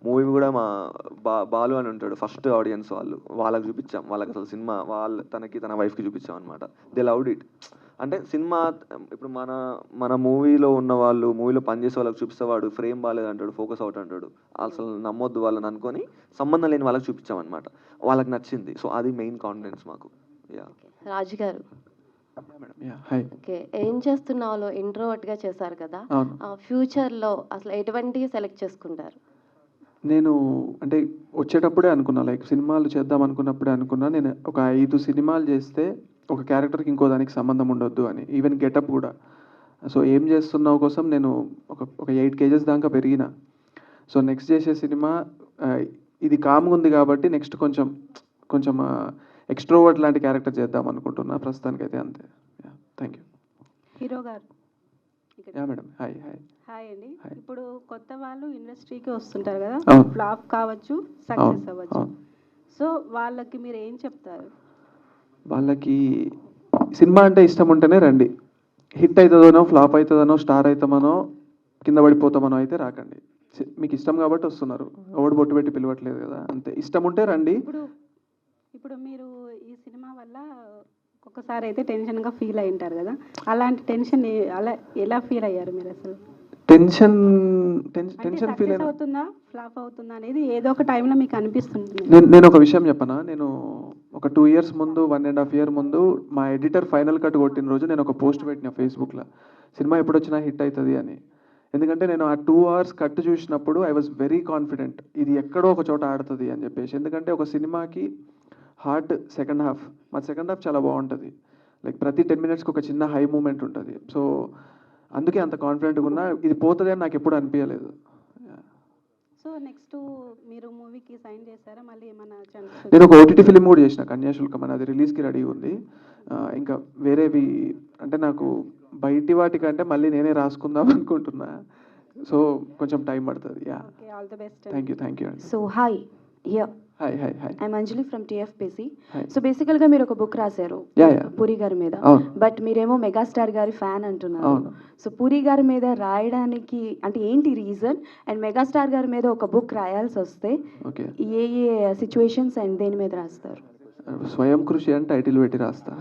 మూవీ కూడా మా బాలు అని ఉంటాడు ఫస్ట్ ఆడియన్స్, వాళ్ళకి చూపించాం. వాళ్ళకి అసలు సినిమా తన వైఫ్కి చూపించాం అనమాట. They loved it. అంటే సినిమా ఇప్పుడు మన మూవీలో ఉన్న వాళ్ళు, మూవీలో పనిచేసే వాళ్ళకి చూపిస్తే వాడు ఫ్రేమ్ బాగాలేదు అంటాడు, ఫోకస్ అవుట్ అంటాడు, అసలు నమ్మొద్దు వాళ్ళని అనుకొని సంబంధం లేని వాళ్ళకి చూపించాం అనమాట. వాళ్ళకి నచ్చింది. సో అది మెయిన్ కాన్ఫిడెన్స్ మాకు. యా. రాజు గారు, ఓకే, ఏం చేస్తున్నావు ఇంట్రోవర్ట్గా చేశారు కదా, ఫ్యూచర్లో అసలు ఎటువంటి సెలెక్ట్ చేసుకుంటారు? నేను అంటే వచ్చేటప్పుడే అనుకున్నా, లైక్ సినిమాలు చేద్దాం అనుకున్నప్పుడే అనుకున్నా, నేను ఒక 5 సినిమాలు చేస్తే ఒక క్యారెక్టర్కి ఇంకో దానికి సంబంధం ఉండొద్దు అని, ఈవెన్ గెటప్ కూడా. సో ఏం చేస్తున్నావు కోసం నేను ఒక 8 kgs దాకా పెరిగిన. సో నెక్స్ట్ చేసే సినిమా ఇది కామ్గా ఉంది కాబట్టి నెక్స్ట్ కొంచెం ఎక్స్ట్రోవర్ట్ లాంటి క్యారెక్టర్ చేద్దాం అనుకుంటున్నా ప్రస్తుతానికైతే. అంతే. Thank you. హీరో గారు. Yeah madam. హాయ్. హాయ్ అండి. ఇప్పుడు కొత్త వాళ్ళు ఇండస్ట్రీకి వస్తుంటారు కదా, ఫ్లాప్ కావచ్చు, సక్సెస్ అవ్వచ్చు. సో వాళ్ళకి మీరు ఏం చెప్తారు? వాళ్ళకి సినిమా అంటే ఇష్టం ఉంటేనే రండి. హిట్ అవుతుందనో, ఫ్లాప్ అవుతుందనో, స్టార్ అవుతామనో, కింద పడిపోతామనో అయితే రాకండి. మీకు ఇష్టం కాబట్టి వస్తున్నారు, ఎవడు బొట్టు పెట్టి పిలవట్లేదు కదా, అంతే. ఇష్టం ఉంటే రండి. ఇప్పుడు మీరు ఈ సినిమా వల్ల ఒక్కొక్కసారి అయితే టెన్షన్గా ఫీల్ అయి ఉంటారు కదా, అలాంటి టెన్షన్ అలా ఎలా ఫీల్ అయ్యారు మీరు? అసలు టెన్షన్ ఫీల్ అవుతుందా, ఫ్లాప్ అవుతుందా అనేది ఏదో ఒక టైంలో మీకు అనిపిస్తుంది. నేను ఒక విషయం చెప్పనా, నేను ఒక 2 years ముందు, 1.5 year ముందు మా ఎడిటర్ ఫైనల్ కట్ కొట్టిన రోజు నేను ఒక పోస్ట్ పెట్టిన ఫేస్బుక్లో, సినిమా ఎప్పుడు వచ్చినా హిట్ అవుతుంది అని. ఎందుకంటే నేను ఆ 2 hours కట్ చూసినప్పుడు ఐ వాజ్ వెరీ కాన్ఫిడెంట్, ఇది ఎక్కడో ఒక చోట ఆడుతుంది అని చెప్పేసి. ఎందుకంటే ఒక సినిమాకి హార్ట్ సెకండ్ హాఫ్, మా సెకండ్ హాఫ్ చాలా బాగుంటుంది. లైక్ ప్రతి 10 minutesకి ఒక చిన్న హై మూమెంట్ ఉంటుంది. సో అందుకే అంత కాన్ఫిడెంట్గా ఉన్నా, ఇది పోతుంది అని నాకు ఎప్పుడు అనిపించలేదు. సో నెక్స్ట్ మీరు మూవీకి సైన్ చేశారా మళ్ళీ ఏమైనా ఛాన్స్? నేను ఒక ఓటీటీ ఫిలిం కూడా చేసిన, కన్యాశుల్కం అని, అది రిలీజ్కి రెడీ ఉంది. ఇంకా వేరేవి అంటే నాకు బయటి వాటికంటే మళ్ళీ నేనే రాసుకుందాం అనుకుంటున్నా. సో కొంచెం టైం పడుతుంది. Yeah. All the best. Thank you. So hi. Hi. I'm Anjali from TFPC. So బేసికల్గా మీరు ఒక బుక్ రాశారు పూరి గారి మీద, బట్ మీరేమో మెగాస్టార్ గారి ఫ్యాన్ అంటున్నారు. సో పూరి గారి మీద రాయడానికి అంటే ఏంటి రీజన్? అండ్ మెగాస్టార్ గారి మీద ఒక బుక్ రాయాల్సి వస్తే ఏ సిచ్యువేషన్స్ అండ్ దేని మీద రాస్తారు? స్వయం కృషి అని టైటిల్ పెట్టి రాస్తా.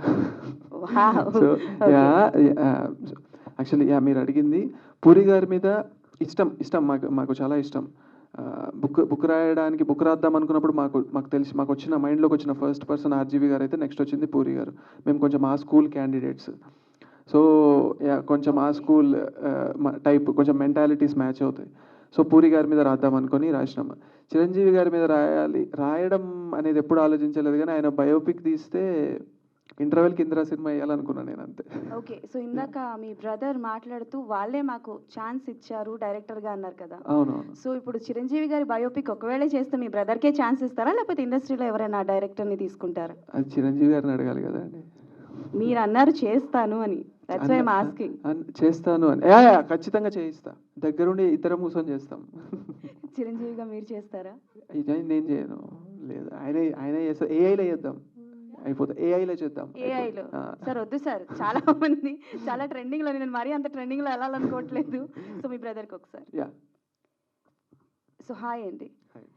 యాక్చువల్లీ మీరు అడిగింది పూరి గారి మీద ఇష్టం మాకు చాలా ఇష్టం. బుక్ రాయడానికి, బుక్ రాద్దాం అనుకున్నప్పుడు మాకు వచ్చిన మైండ్లోకి వచ్చిన ఫస్ట్ పర్సన్ RGV గారు అయితే, నెక్స్ట్ వచ్చింది పూరి గారు. మేము కొంచెం ఆ స్కూల్ క్యాండిడేట్స్. సో కొంచెం ఆ స్కూల్ టైప్ కొంచెం మెంటాలిటీస్ మ్యాచ్ అవుతాయి. సో పూరి గారి మీద రాద్దాం అనుకొని రాసినాము. చిరంజీవి గారి మీద రాయడం అనేది ఎప్పుడు ఆలోచించలేదు, కానీ ఆయన బయోపిక్ తీస్తే ఇంటర్వెల్కి ఇందిరా సినిమా వేయాలనుకున్నాను నేను, అంతే. ఓకే. సో ఇందాక మీ బ్రదర్ మాట్లాడుతూ వాళ్ళే మాకు ఛాన్స్ ఇచ్చారు డైరెక్టర్గా అన్నారు కదా. అవునవును. సో ఇప్పుడు చిరంజీవి గారి బయోపిక్ ఒకవేళ చేస్తే మీ బ్రదర్కే ఛాన్స్ ఇస్తారా, లేకపోతే ఇండస్ట్రీలో ఎవరైనా డైరెక్టర్ని తీసుకుంటారా? అది చిరంజీవి గారిని అడగాలి కదా అండి. మీరు అన్నారు చేస్తాను అని, that's why I am asking. చేస్తాను అని ఖచ్చితంగా చేయిస్తా, దగ్గరుండి ఇద్దరం కూర్చొని చేస్తాం. చిరంజీవిగా మీరు చేస్తారా? ఇది నేను చేయను, లేదు ఆయన చేస్తారు. ఏఐలో చేద్దాం, అయిపోతుంది. ఏఐలో చేద్దాం. ఏఐలో సార్ వద్దు సార్, చాలా మంది చాలా ట్రెండింగ్లో, నేను మరీ అంత ట్రెండింగ్లో వెళ్ళాలనుకోవట్లేదు. సో మీ బ్రదర్కి ఒకసారి. సో హాయ్ అండి.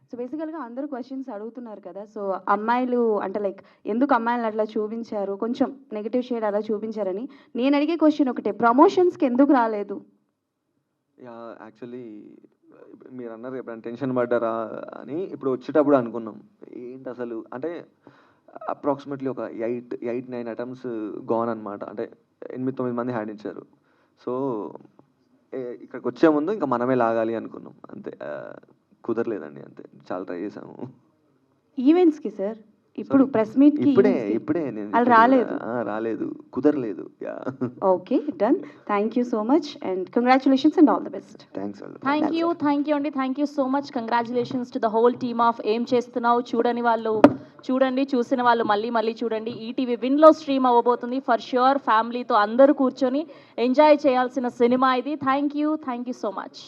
సో బేసికల్గా అందరూ క్వశ్చన్స్ అడుగుతున్నారు కదా, సో అమ్మాయిలు అంటే లైక్ ఎందుకు అమ్మాయిలను అట్లా చూపించారు, కొంచెం నెగిటివ్ షేడ్ అలా చూపించారని. నేను అడిగే క్వశ్చన్ ఒకటే, ప్రమోషన్స్కి ఎందుకు రాలేదు? యాక్చువల్లీ మీరు అన్నారు ఎప్పుడైనా టెన్షన్ పడ్డారా అని, ఇప్పుడు వచ్చేటప్పుడు అనుకున్నాం ఏంటి అసలు అంటే అప్రాక్సిమేట్లీ ఒక 8-9 అటెంప్ట్స్ గాన్ అనమాట. అంటే 8-9 మంది హ్యాండ్ ఇచ్చారు. సో ఇక్కడికి వచ్చే ముందు ఇంకా మనమే లాగాలి అనుకున్నాం అంతే. కుదరలేదండి, అంతే. చాలా ట్రై చేసాము. ఈవెంట్స్కి సార్ ఇప్పుడు ప్రెస్ మీట్కి ఇప్పుడే నేను అది రాలేదు, రాలేదు, కుదరలేదు. Okay done. Thank you so much and congratulations and all the best. Thanks. Thank you అండి. Thank you so much. Congratulations to the whole team of Em Chestunnavu. చూడని వాళ్ళు చూడండి, చూసిన వాళ్ళు మళ్ళీ చూడండి. ఈటీవీ విన్లో స్ట్రీమ్ అవ్వబోతుంది. ఫర్ ష్యూర్ ఫ్యామిలీతో అందరూ కూర్చొని ఎంజాయ్ చేయాల్సిన సినిమా ఇది. Thank you so much.